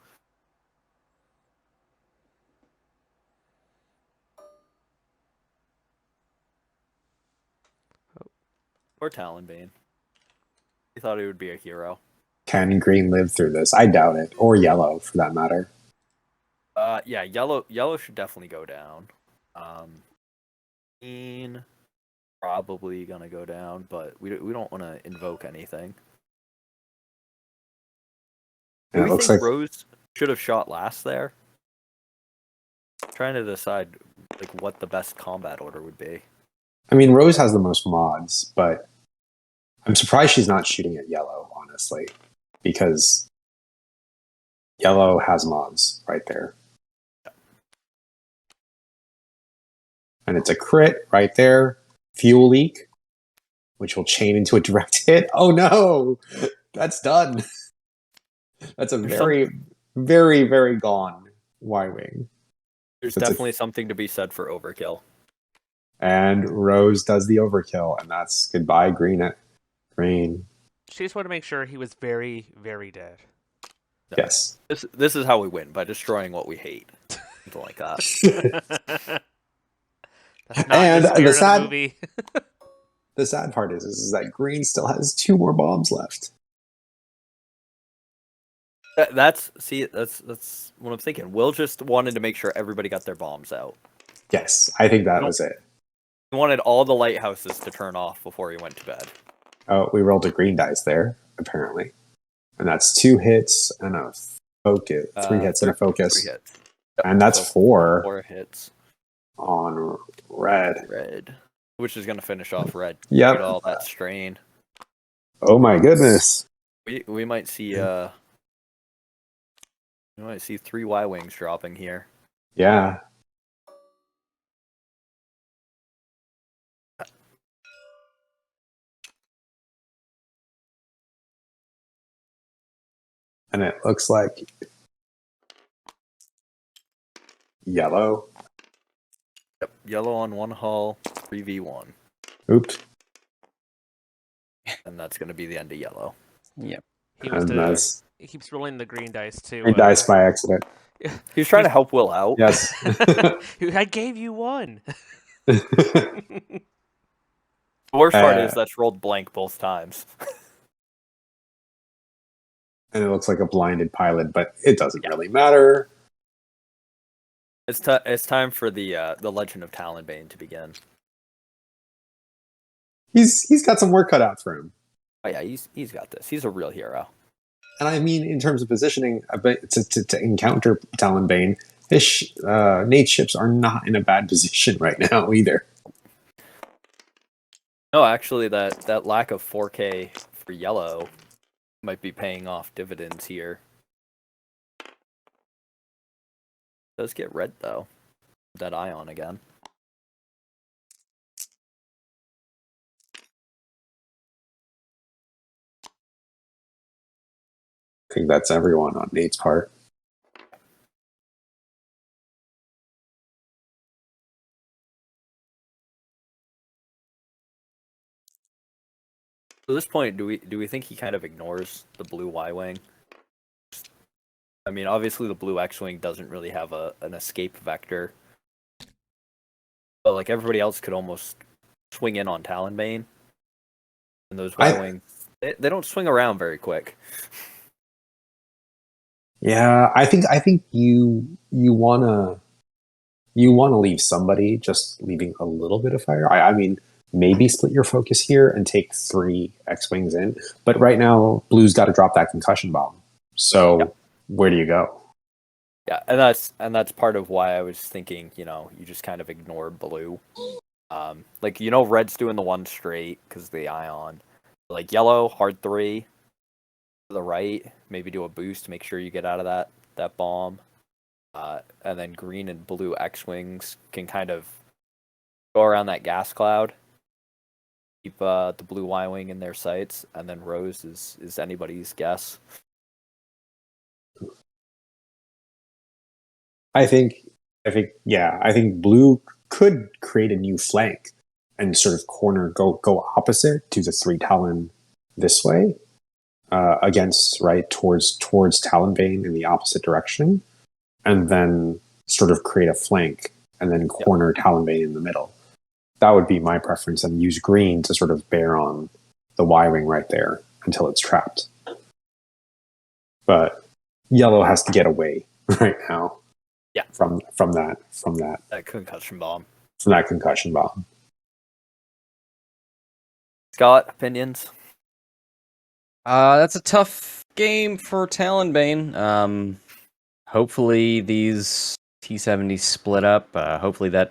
Or Talonbane. He thought he would be a hero. Can green live through this? I doubt it. Or yellow, for that matter. Yeah, yellow should definitely go down. Green probably gonna go down, but we don't want to invoke anything. Do And we it looks think like Rose should have shot last there? Trying to decide like what the best combat order would be. I mean, Rose has the most mods, but I'm surprised she's not shooting at yellow, honestly, because yellow has mods right there. And it's a crit right there. Fuel leak, which will chain into a direct hit. Oh no! That's done. That's a very, very, very gone Y-Wing. There's That's definitely something to be said for overkill. And Rose does the overkill, and that's goodbye, green. She just wanted to make sure he was very, very dead. Yes. This is how we win, by destroying what we hate. Something like that. That's not And the spirit the of sad- the movie. The sad part is that green still has 2 more bombs left. That's what I'm thinking. Will just wanted to make sure everybody got their bombs out. Yes, I think that was it. He wanted all the lighthouses to turn off before he went to bed. Oh, we rolled a green dice there, apparently. And that's 2 hits and a focus. 3 hits and a focus. 3 hits. And that's So 4 4 hits. on red. Red. Which is going to finish off red. Yep. Get all that strain. Oh my goodness. We might see 3 Y-Wings dropping here. Yeah. And it looks like yellow. Yep. Yellow on 1 hull, 3v1. Oops. And that's going to be the end of yellow. Yep. He keeps rolling the green dice too. Green dice by accident. He was trying to help Will out. Yes. I gave you 1. The worst part is that's rolled blank both times. And it looks like a blinded pilot, but it doesn't really matter. It's time for the Legend of Talonbane to begin. He's got some work cut out for him. Oh yeah, he's got this. He's a real hero. And I mean, in terms of positioning, to encounter Talonbane, Nate's ships are not in a bad position right now either. No, actually, that lack of 4K for yellow might be paying off dividends here. Does get red though. That ion again. I think that's everyone on Nate's part. At this point, do we think he kind of ignores the blue Y-wing? I mean, obviously the blue X-wing doesn't really have an escape vector, but like everybody else could almost swing in on Talonbane, and those Y-wings they don't swing around very quick. Yeah, I think you wanna leave somebody, just leaving a little bit of fire. I mean, maybe split your focus here and take 3 X-Wings in. But right now, Blue's got to drop that concussion bomb. So where do you go? Yeah, and that's part of why I was thinking, you just kind of ignore Blue. Red's doing the 1 straight because the ion. Like yellow, hard 3 to the right, maybe do a boost to make sure you get out of that bomb. And then green and blue X-Wings can kind of go around that gas cloud, keep the blue Y-Wing in their sights, and then Rose is anybody's guess. I think Blue could create a new flank and sort of go opposite to the 3 Talon this way, against towards Talonbane in the opposite direction, and then sort of create a flank and then corner Talonbane in the middle. That would be my preference, and use green to sort of bear on the Y-Wing right there until it's trapped. But yellow has to get away right now. Yeah. From that concussion bomb. From that concussion bomb. Scott, opinions? That's a tough game for Talonbane. Hopefully these T-70 split up. Hopefully the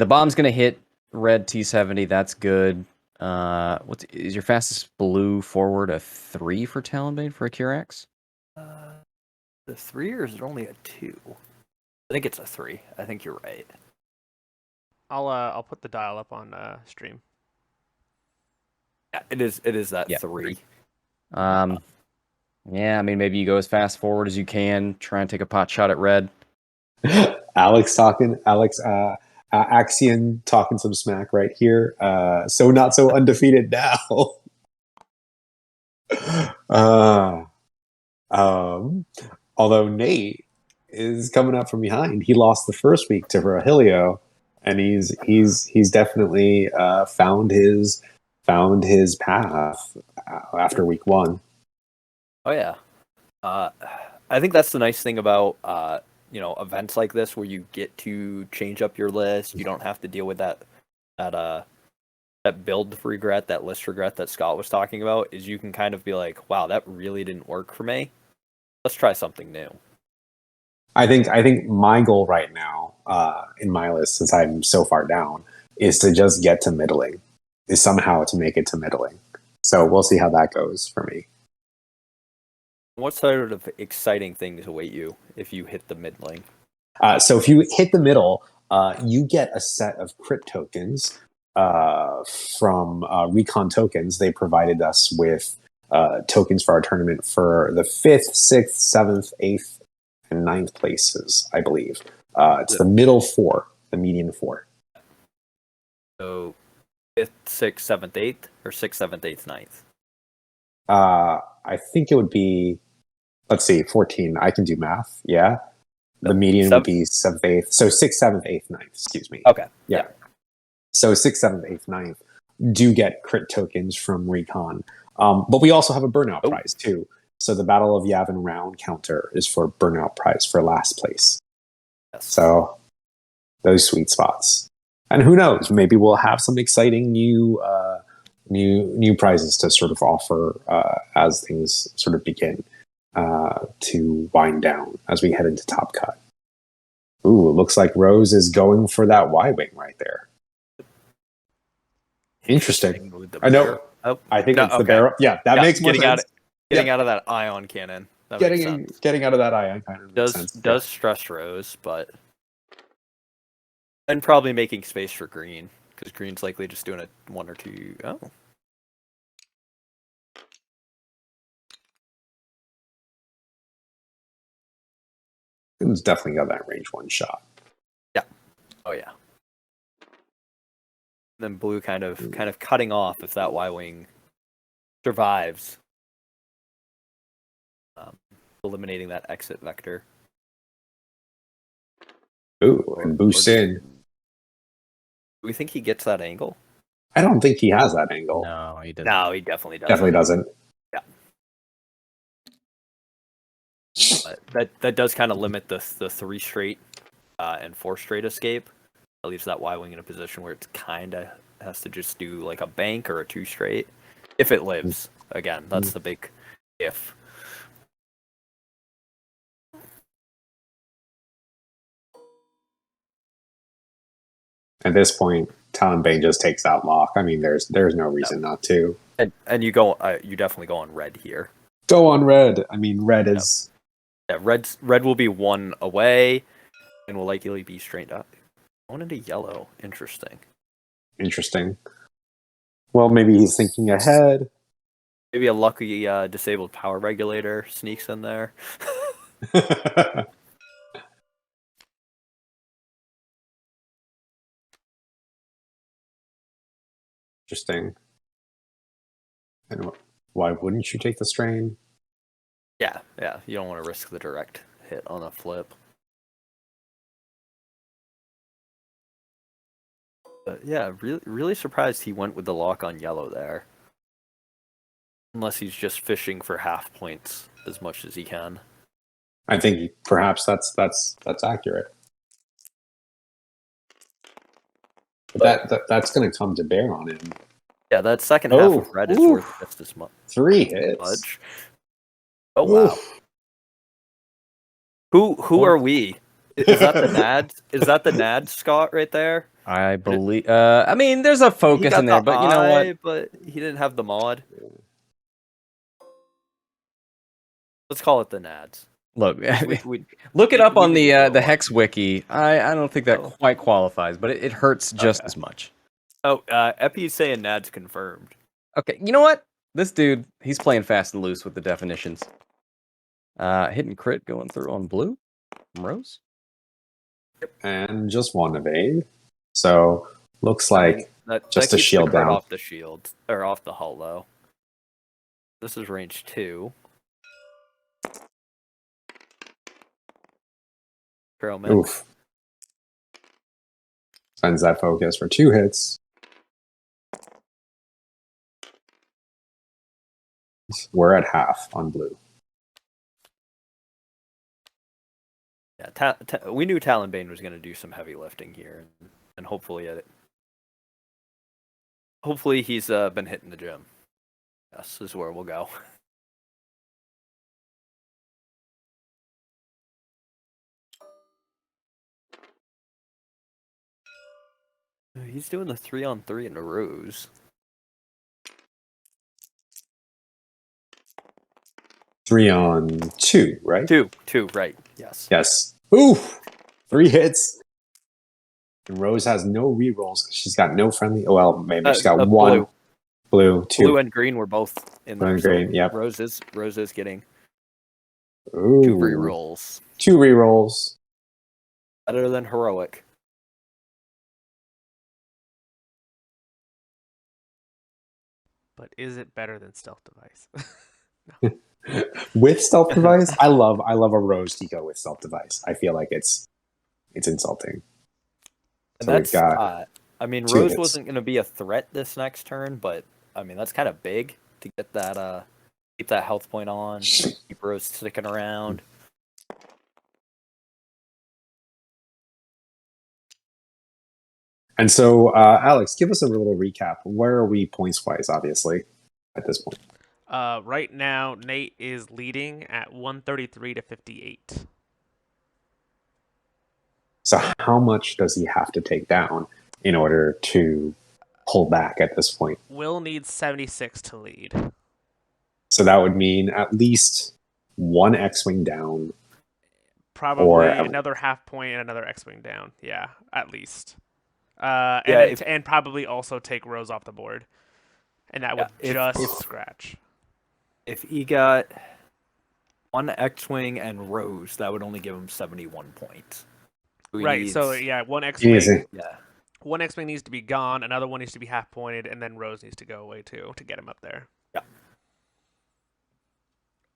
bomb's gonna hit red T-70. That's good. What is your fastest blue forward? A 3 for Talonbane for a Kirax? The 3, or is it only a 2? I think it's a 3. I think you're right. I'll put the dial up on stream. Yeah, it is that 3. Yeah, maybe you go as fast forward as you can, try and take a pot shot at red. Axion talking some smack right here. So not so undefeated now. Although Nate is coming up from behind. He lost the first week to Rogelio, and he's definitely found his path after week 1. Oh yeah, I think that's the nice thing about events like this, where you get to change up your list. You don't have to deal with that build regret, that list regret that Scott was talking about. Is you can kind of be like, wow, that really didn't work for me. Let's try something new. I think my goal right now in my list, since I'm so far down, is to just get to middling. Is somehow to make it to middling. So we'll see how that goes for me. What sort of exciting things await you if you hit the middling? So if you hit the middle, you get a set of crit tokens from Recon Tokens. They provided us with tokens for our tournament for the 5th, 6th, 7th, 8th, and 9th places, I believe. It's the middle 4, the median 4. So 5th, 6th, 7th, 8th, or 6th, 7th, 8th, 9th? I think it would be, let's see, 14. I can do math. Yeah. The median would be 7th, 8th. So 6th, 7th, 8th, 9th. Excuse me. Okay. Yeah. So 6th, 7th, 8th, 9th do get crit tokens from Recon. But we also have a burnout prize too. So the Battle of Yavin round counter is for burnout prize for last place. Yes. So those sweet spots. And who knows? Maybe we'll have some exciting new prizes to sort of offer as things sort of begin to wind down as we head into Top Cut. Ooh, it looks like Rose is going for that Y-Wing right there. Interesting. I know. Oh, I think it's the barrel. Yeah, that makes more sense. Getting out of that ion cannon. Getting out of that ion kind of makes sense. Does stress Rose, but and probably making space for green, because green's likely just doing a 1 or 2. Oh. It's definitely got that range 1 shot. Yeah. Oh yeah. Then blue kind of cutting off if that Y-Wing survives, eliminating that exit vector. Ooh, and boost in. Do we think he gets that angle? I don't think he has that angle. No, he doesn't. No, he definitely doesn't. Definitely doesn't. Yeah. But that does kind of limit the 3 straight and 4 straight escape. That leaves that Y-Wing in a position where it's kind of has to just do like a bank or a 2 straight. If it lives. Again, that's the big if. At this point, Talonbane just takes that lock. I mean, there's no reason not to. And you go, you definitely go on red here. Go on red. I mean, red is. Yeah, red will be 1 away, and will likely be straight up. Going into yellow. Interesting. Well, maybe he's thinking ahead. Maybe a lucky disabled power regulator sneaks in there. Interesting. And why wouldn't you take the strain? Yeah. You don't want to risk the direct hit on a flip. But yeah, really surprised he went with the lock on yellow there. Unless he's just fishing for half points as much as he can. I think perhaps that's accurate. But that's going to come to bear on him. Yeah, that second half of red is worth just as much. 3 hits. Oh wow. Who are we? Is that the Nads? Is that the Nads, Scott, right there? I believe. I mean, there's a focus in there, but you know what? But he didn't have the mod. Let's call it the Nads. Look, look it up on the Hex wiki. I don't think that quite qualifies, but it hurts just as much. Oh, Epi's saying Nads confirmed. Okay, you know what? This dude, he's playing fast and loose with the definitions. Hitting crit going through on blue from Rose. And just 1 evade. So looks like just a shield down. Off the shield or off the hull though. This is range 2. Oof. Sends that focus for 2 hits. We're at half on blue. Yeah, we knew Talonbane was going to do some heavy lifting here, and hopefully he's been hitting the gym. Yes, this is where we'll go. He's doing the 3-on-3 in a Rose. 3-on-2, right? 2, right? Yes. Oof. 3 hits. And Rose has no rerolls. She's got no friendly. Well, maybe she's got 1. Blue, 2. Blue and green were both in there. Blue and green, yep. Rose is getting 2 Ooh. rerolls. 2 rerolls. Better than heroic. But is it better than stealth device? With stealth device, I love a Rose Tico with stealth device. I feel like it's insulting. And so that's I mean, Rose wasn't going to be a threat this next turn, but I mean that's kind of big to get that keep that health point on, keep Rose sticking around. And so, Alex, give us a little recap. Where are we points wise? Obviously, at this point. Right now, Nate is leading at 133 to 58. So how much does he have to take down in order to pull back at this point? Will needs 76 to lead. So that would mean at least 1 X-Wing down. Probably another half point and another X-Wing down. Yeah, at least. And probably also take Rose off the board. And that would just scratch. If he got 1 X-Wing and Rose, that would only give him 71 points. Right, so 1 X-Wing. Yeah. 1 X-Wing needs to be gone, another one needs to be half pointed, and then Rose needs to go away too to get him up there. Yeah.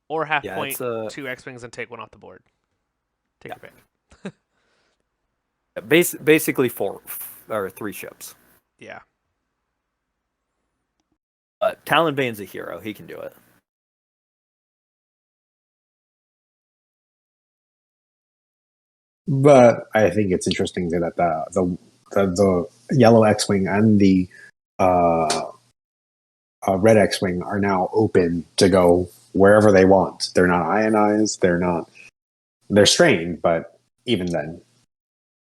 Or half point 2 X-Wings and take 1 off the board. Take your pick. Basically 4 or 3 ships. Yeah. Talonbane's a hero. He can do it. But I think it's interesting that the yellow X-Wing and the Red X-Wing are now open to go wherever they want. They're not ionized. They're strained, but even then.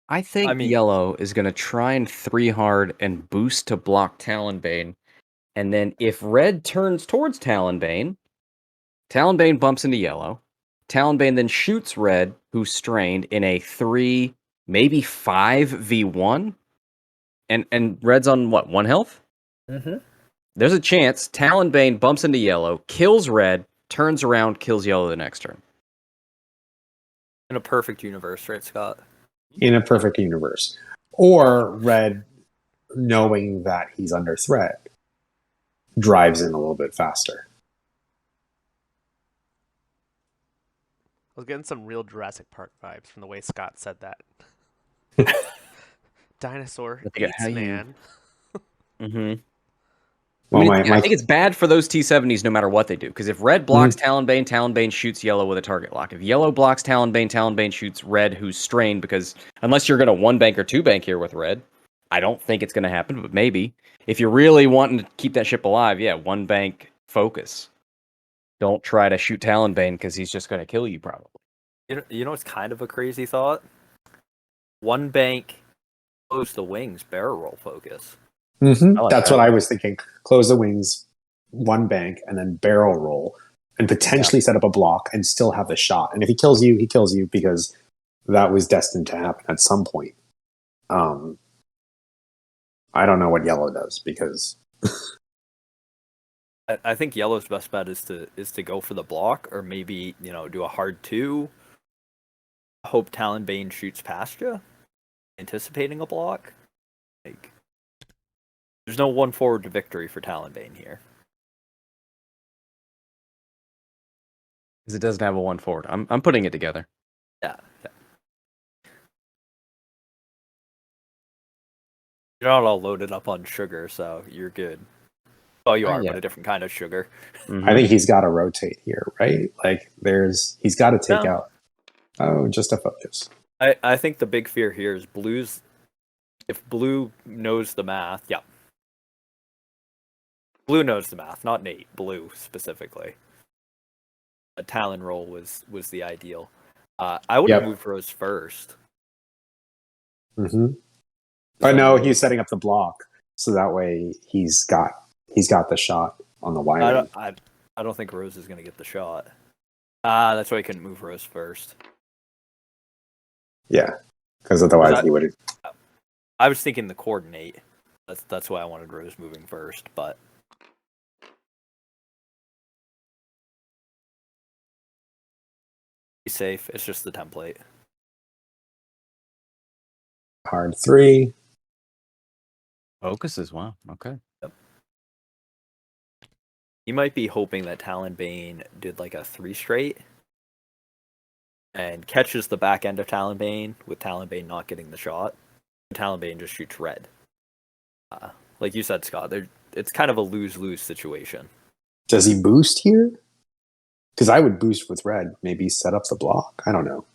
I think yellow is going to try and 3-hard and boost to block Talonbane. And then if red turns towards Talonbane, Talonbane bumps into yellow. Talonbane then shoots red, who's strained, in a 3, maybe 5v1. And red's on, what, 1 health? Mm-hmm. There's a chance Talonbane bumps into yellow, kills red, turns around, kills yellow the next turn. In a perfect universe, right, Scott? In a perfect universe. Or red, knowing that he's under threat, drives in a little bit faster. I was getting some real Jurassic Park vibes from the way Scott said that. Dinosaur eats man. Mm-hmm. Well, I think it's bad for those T-70s no matter what they do. Because if red blocks Talonbane, Talonbane shoots yellow with a target lock. If yellow blocks Talonbane, Talonbane shoots red, who's strained. Because unless you're going to 1-bank or 2-bank here with red, I don't think it's going to happen, but maybe. If you're really wanting to keep that ship alive, 1-bank focus. Don't try to shoot Talonbane because he's just going to kill you probably. You know, it's kind of a crazy thought. 1-bank, close the wings, barrel roll focus. Mm-hmm. That's what I was thinking. Close the wings, 1-bank, and then barrel roll, and potentially set up a block and still have the shot. And if he kills you because that was destined to happen at some point. I don't know what yellow does because I think yellow's best bet is to go for the block, or maybe do a hard 2. Hope Talonbane shoots past you, anticipating a block. Like, there's no 1 forward to victory for Talonbane here. Because it doesn't have a 1 forward. I'm putting it together. Yeah. You're not all loaded up on sugar, so you're good. Oh, you are, but a different kind of sugar. Mm-hmm. I think he's got to rotate here, right? Like he's got to take out. Oh, just a focus. I think the big fear here is blues. If blue knows the math, blue knows the math, not Nate. Blue specifically. A Talon roll was the ideal. I would have moved Rose first. Mm-hmm. But no, he's setting up the block, so that way he's got the shot on the wire. I don't think Rose is going to get the shot. That's why I couldn't move Rose first. Yeah, because otherwise he would have. I was thinking the coordinate. That's why I wanted Rose moving first, but. Be safe. It's just the template. Hard 3. Focuses, wow. Okay. Yep. You might be hoping that Talonbane did like a 3 straight and catches the back end of Talonbane with Talonbane not getting the shot. Talonbane just shoots red. Like you said, Scott, it's kind of a lose-lose situation. Does he boost here? Because I would boost with red. Maybe set up the block. I don't know.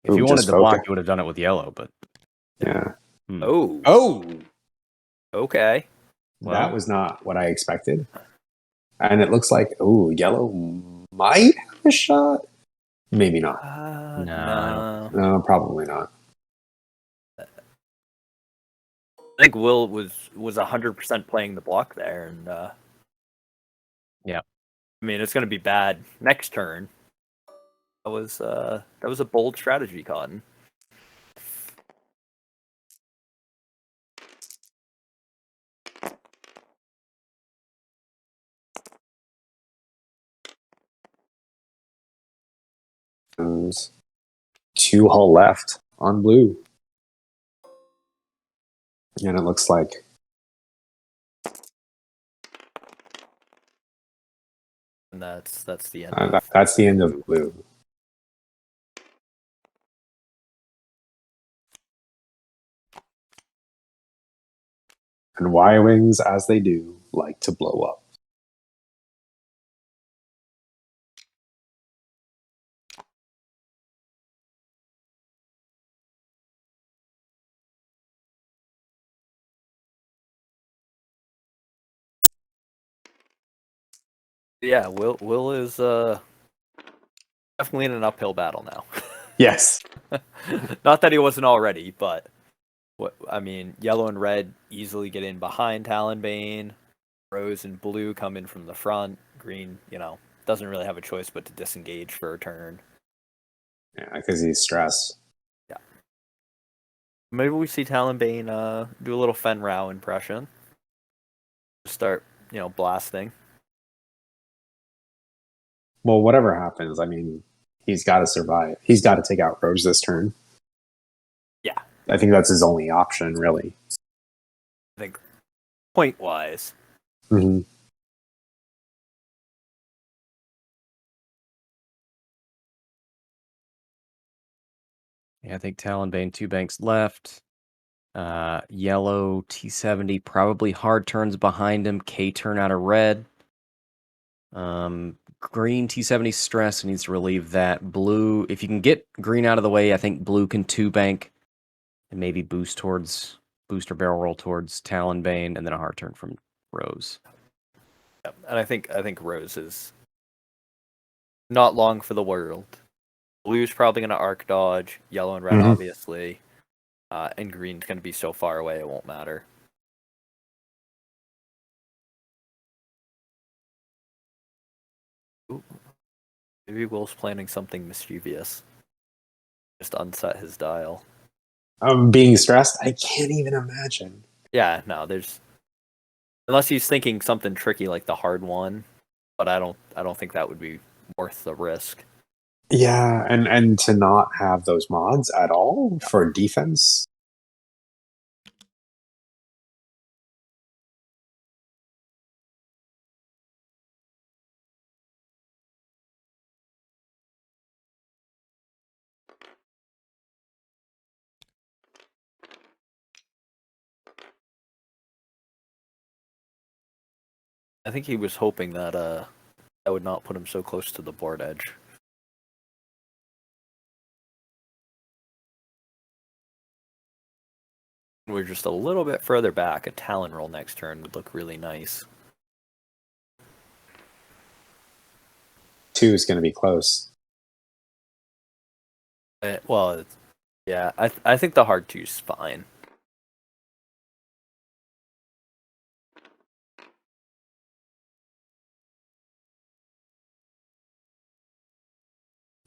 If you wanted to block, you would have done it with yellow, but yeah. Oh. Okay. Well, that was not what I expected. And it looks like yellow might have a shot. Maybe not. No, probably not. I think Will was 100% playing the block there, and yeah. I mean, it's going to be bad next turn. That was a bold strategy, Cotton. And 2 hull left on blue. And it looks like and that's the end. That's the end of blue. And Y-wings, as they do, like to blow up. Yeah, Will is definitely in an uphill battle now. Yes. Not that he wasn't already, but yellow and red easily get in behind Talonbane. Rose and blue come in from the front. Green, doesn't really have a choice but to disengage for a turn. Yeah, because he's stressed. Yeah. Maybe we see Talonbane do a little Fenrau impression. Start, blasting. Well, whatever happens, I mean, he's got to survive. He's got to take out Rose this turn. Yeah. I think that's his only option, really. I think point-wise. Mm-hmm. Yeah, I think Talonbane, 2 banks left. Yellow, T70, probably hard turns behind him. K turn out of red. Green, T70 stress, needs to relieve that. Blue, if you can get green out of the way, I think blue can 2 bank and maybe boost or barrel roll towards Talonbane, and then a hard turn from Rose. Yep. And I think Rose is not long for the world. Blue's probably going to arc dodge. Yellow and red, obviously. And green's going to be so far away it won't matter. Ooh. Maybe Will's planning something mischievous. Just unset his dial. Being stressed, I can't even imagine. Yeah, no, unless he's thinking something tricky like the hard one, but I don't think that would be worth the risk. Yeah, and to not have those mods at all for defense. I think he was hoping that that would not put him so close to the board edge. We're just a little bit further back. A Talon roll next turn would look really nice. 2 is going to be close. Well, yeah, I think the hard 2's fine.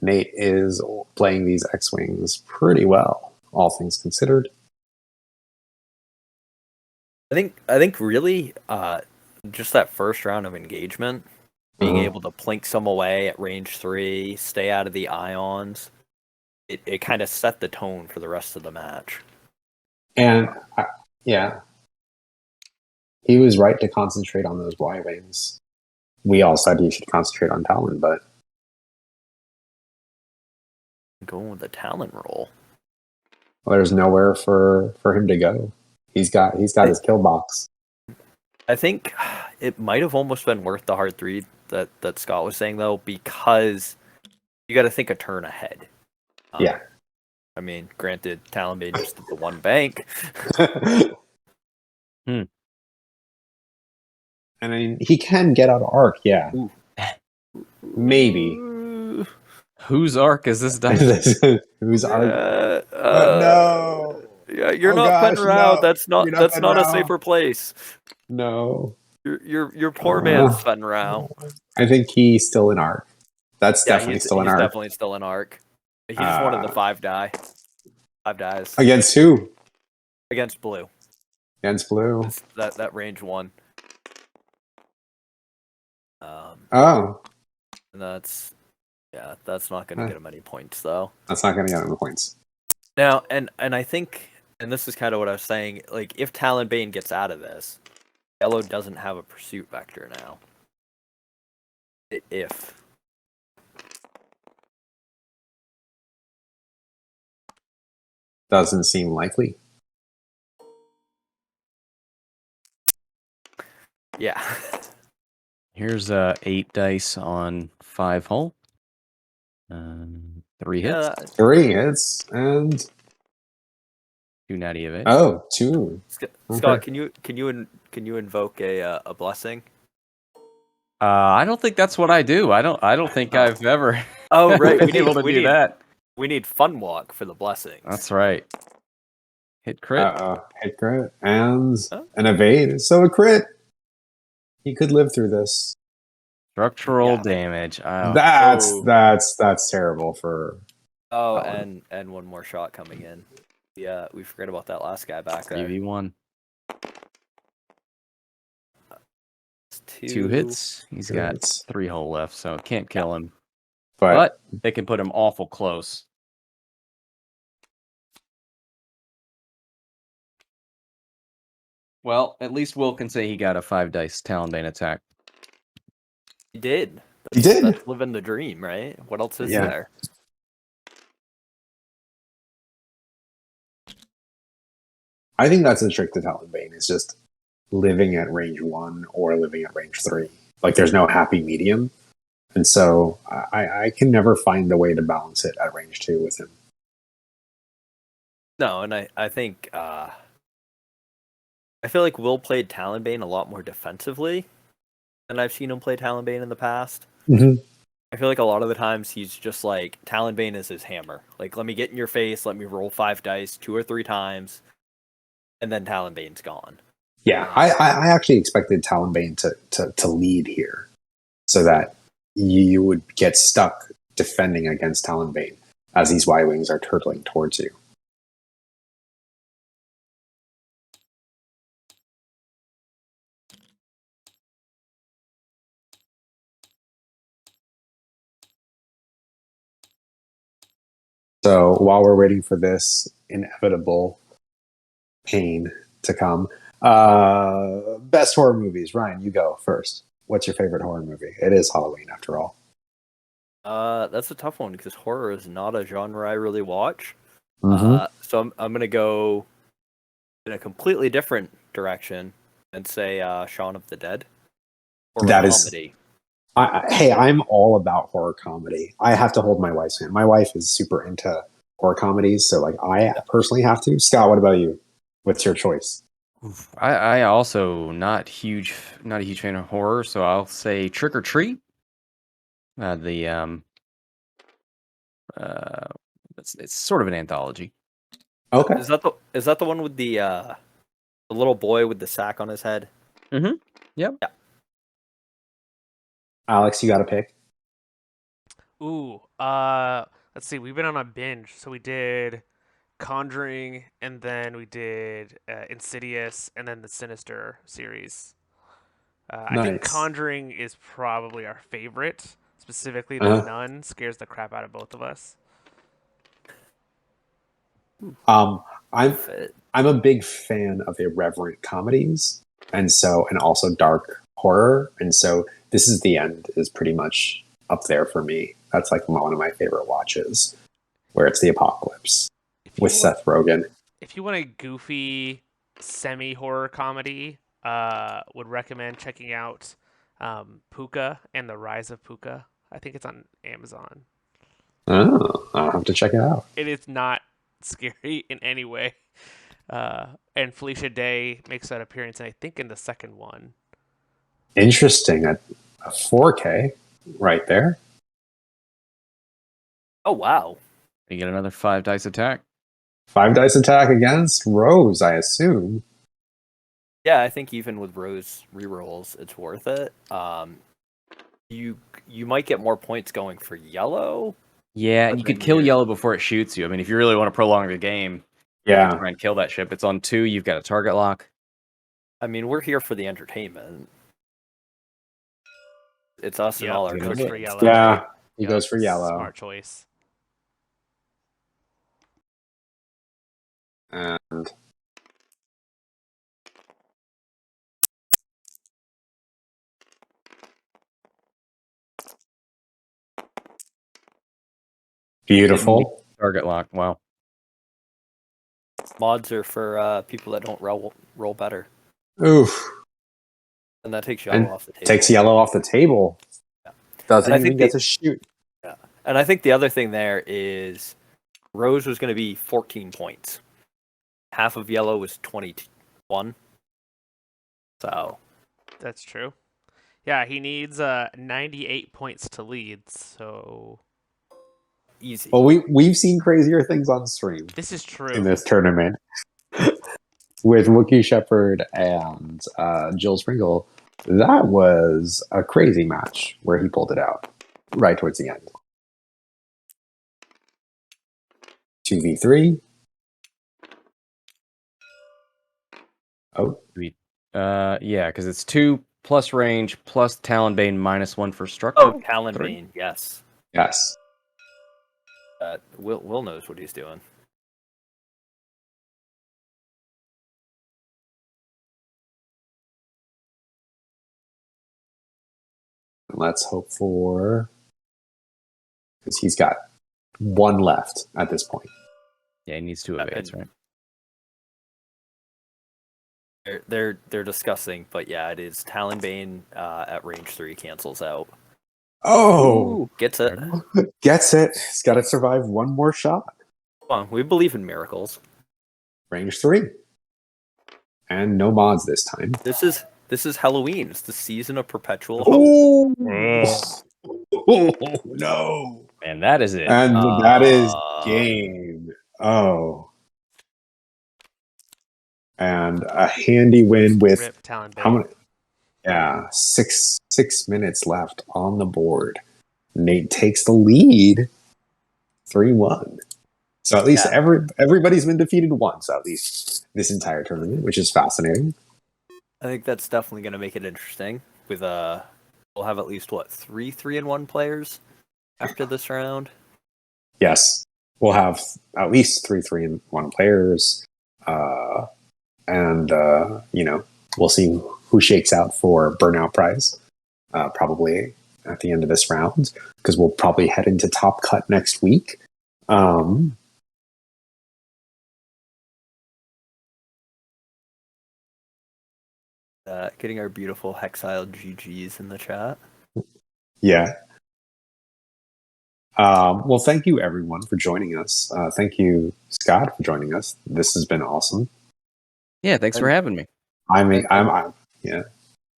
Nate is playing these X-Wings pretty well, all things considered. I think really just that first round of engagement, being able to plink some away at range 3, stay out of the ions, it kind of set the tone for the rest of the match. And yeah, he was right to concentrate on those Y-Wings. We all said he should concentrate on Talon, but going with the Talon roll. Well, there's nowhere for him to go. He's got his kill box. I think it might have almost been worth the hard 3 that Scott was saying, though, because you got to think a turn ahead. Yeah. I mean, granted, Talonbane just did the 1 bank. And I mean, he can get out of arc, yeah. Ooh. Maybe. Whose arc is this dice? Whose arc? No. Yeah, you're not putting out. That's not a safer place. No. Your poor man's Fenrau. I think he's still in arc. That's definitely still in arc. He's definitely still in arc. He just wanted the 5 die. 5 dies. Against who? Against blue. Against blue. It's that range 1. And that's not going to get him any points, though. That's not going to get him points. Now, and I think, and this is kind of what I was saying, like, if Talonbane gets out of this, Yellow doesn't have a pursuit vector now. If. Doesn't seem likely. Yeah. Here's 8 dice on 5 hull. 3 hits. 3 hits and 2 natty evade. Oh, 2. Scott, can you invoke a blessing? I don't think that's what I do. I don't think I've ever right. been able to do that. We need Fun Walk for the blessings. That's right. Hit crit. Hit crit and an evade. So a crit. He could live through this. Structural damage. That's terrible for. And one more shot coming in. Yeah, we forgot about that last guy back there. 3v1. 2 hits. He's got 3 hull left, so can't kill him. But they can put him awful close. Well, at least Will can say he got a 5 dice Talonbane attack. He did. He did. That's living the dream, right? What else is there? I think that's the trick to Talonbane, is just living at range 1 or living at range 3. Like, there's no happy medium. And so I can never find a way to balance it at range 2 with him. No, and I think I feel like Will played Talonbane a lot more defensively than I've seen him play Talonbane in the past. Mm-hmm. I feel like a lot of the times he's just like, Talonbane is his hammer. Like, let me get in your face, let me roll 5 dice 2 or 3 times, and then Talonbane's gone. Yeah, I actually expected Talonbane to lead here, so that you would get stuck defending against Talonbane as these Y-Wings are turtling towards you. So while we're waiting for this inevitable pain to come, best horror movies. Ryan, you go first. What's your favorite horror movie? It is Halloween, after all. That's a tough one because horror is not a genre I really watch. Mm-hmm. So I'm gonna go in a completely different direction and say Shaun of the Dead. Horror comedy. Hey, I'm all about horror comedy. I have to hold my wife's hand. My wife is super into horror comedies, so like I personally have to. Scott, what about you? What's your choice? I also not a huge fan of horror, so I'll say Trick or Treat. It's sort of an anthology. Okay. Is that the one with the little boy with the sack on his head? Mm-hmm. Yep. Yeah. Alex, you got to pick. Ooh, let's see. We've been on a binge, so we did Conjuring, and then we did Insidious, and then the Sinister series. Nice. I think Conjuring is probably our favorite. Specifically, the nun scares the crap out of both of us. I'm a big fan of irreverent comedies, and also dark horror, and so This Is the End is pretty much up there for me. That's like one of my favorite watches, where it's the apocalypse with Seth Rogen. If you want a goofy semi-horror comedy, would recommend checking out Puka and the Rise of Puka. I think it's on Amazon. Oh, I'll have to check it out. It is not scary in any way. And Felicia Day makes that appearance, and I think in the second one. Interesting. A 4K right there. Oh, wow. You get another 5 dice attack. 5 dice attack against Rose, I assume. Yeah, I think even with Rose rerolls, it's worth it. You might get more points going for yellow. Yeah, and you could kill yellow before it shoots you. I mean, if you really want to prolong the game, you can try and kill that ship. It's on 2. You've got a target lock. I mean, we're here for the entertainment. It's us and all our goes for yellow. Yeah, he goes for yellow. Smart choice. And beautiful. Target lock. Wow. Mods are for people that don't roll better. Oof. And that takes yellow off the table. Takes yellow off the table. Yeah. Doesn't even get to shoot. Yeah. And I think the other thing there is Rose was going to be 14 points. Half of yellow was 21. So that's true. Yeah, he needs 98 points to lead. So Easy. Well, we've seen crazier things on stream this is in true. this tournament with Wookiee Shepherd and Jill Sprinkle. That was a crazy match where he pulled it out right towards the end. 2v3. Oh, Yeah, because it's 2 plus range plus Talonbane -1 for structure. Oh, Talonbane, yes. yes. Will knows what he's doing. Let's hope for, because he's got one left at this point. Yeah, he needs 2 evades, right? They're discussing, but yeah, it is Talonbane at range 3 cancels out. Oh, Ooh, gets it. gets it. He's got to survive one more shot. Come on, we believe in miracles. Range 3. And no mods this time. This is Halloween. It's the season of perpetual hope. Oh, no. And that is it. And that is game. Oh. And a handy win with Rip Talonbane. how many? Yeah, six minutes left on the board. Nate takes the lead, 3-1. So at least everybody's been defeated once, at least this entire tournament, which is fascinating. I think that's definitely going to make it interesting. With we'll have at least 3-3-1 players after this round. Yes, we'll have at least 3-3-1 players. And we'll see who shakes out for Burnout Prize, probably at the end of this round, because we'll probably head into Top Cut next week. Getting our beautiful Hexiled GGs in the chat. Yeah. Well, thank you everyone for joining us. Thank you, Scott, for joining us. This has been awesome. Yeah, thanks for having me. I'm yeah.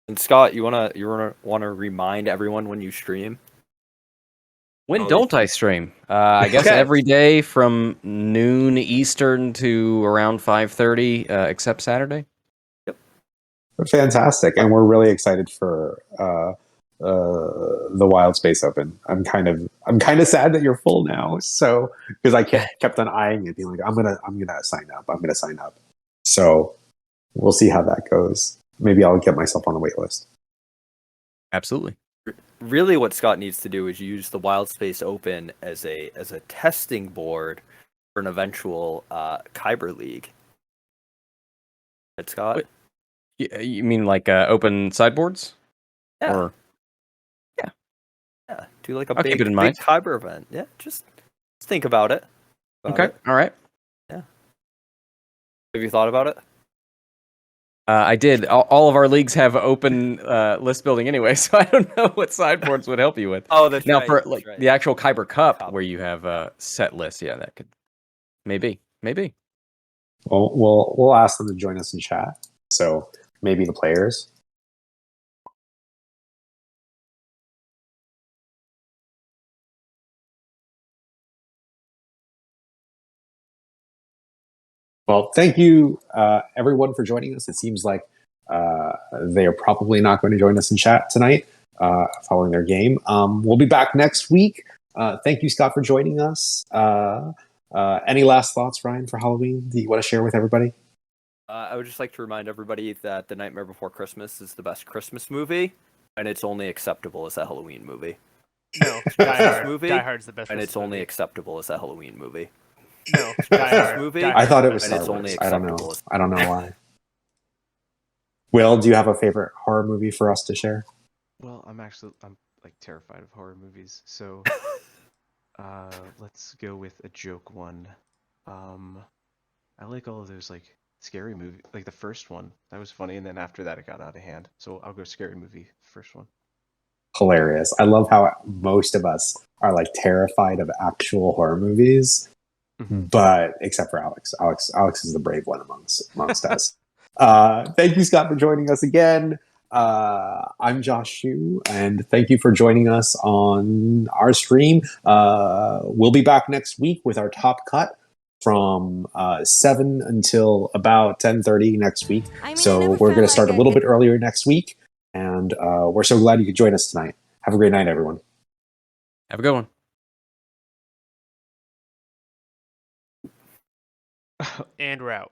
And Scott, you wanna remind everyone when you stream? When don't I stream? I guess Okay. every day from noon Eastern to around 5:30, except Saturday. Fantastic, and we're really excited for the Wild Space Open. I'm kind of sad that you're full now, so because I kept on eyeing it, being like, I'm gonna sign up. So we'll see how that goes. Maybe I'll get myself on the wait list. Absolutely. Really, what Scott needs to do is use the Wild Space Open as a testing board for an eventual Kyber League. Right, Scott? You mean like open sideboards? Yeah. Or Yeah, do like a I'll big, keep it in big mind. Kyber event. Yeah, just think about it. Okay, all right. Yeah. Have you thought about it? I did. All of our leagues have open list building anyway, so I don't know what sideboards would help you with. Oh, that's Now right. for that's like right. the actual Kyber Cup, where Cup. you have a set list, yeah, that could maybe. Well, we'll ask them to join us in chat. So maybe the players. Well, thank you, everyone, for joining us. It seems like they are probably not going to join us in chat tonight following their game. We'll be back next week. Thank you, Scott, for joining us. Any last thoughts, Ryan, for Halloween that you want to share with everybody? I would just like to remind everybody that The Nightmare Before Christmas is the best Christmas movie, and it's only acceptable as a Halloween movie. No, Die Hard. movie, Die Hard's the best. And it's only movie. acceptable as a Halloween movie. No, Die Hard. movie. Die I Hard's thought the it was best. And it's Star only Wars. I don't know. acceptable. I don't know why. Will, do you have a favorite horror movie for us to share? Well, I'm like terrified of horror movies, so let's go with a joke one. I like all of those like scary movie, like the first one. That was funny, and then after that it got out of hand. So I'll go scary movie, first one. Hilarious. I love how most of us are like terrified of actual horror movies, but except for Alex. Alex is the brave one amongst us. Thank you, Scott, for joining us again. I'm Josh Shu, and thank you for joining us on our stream. We'll be back next week with our top cut from 7 until about 10:30 next week. So we're going to start a little bit earlier next week, and we're so glad you could join us tonight. Have a great night, everyone. Have a good one. And we're out.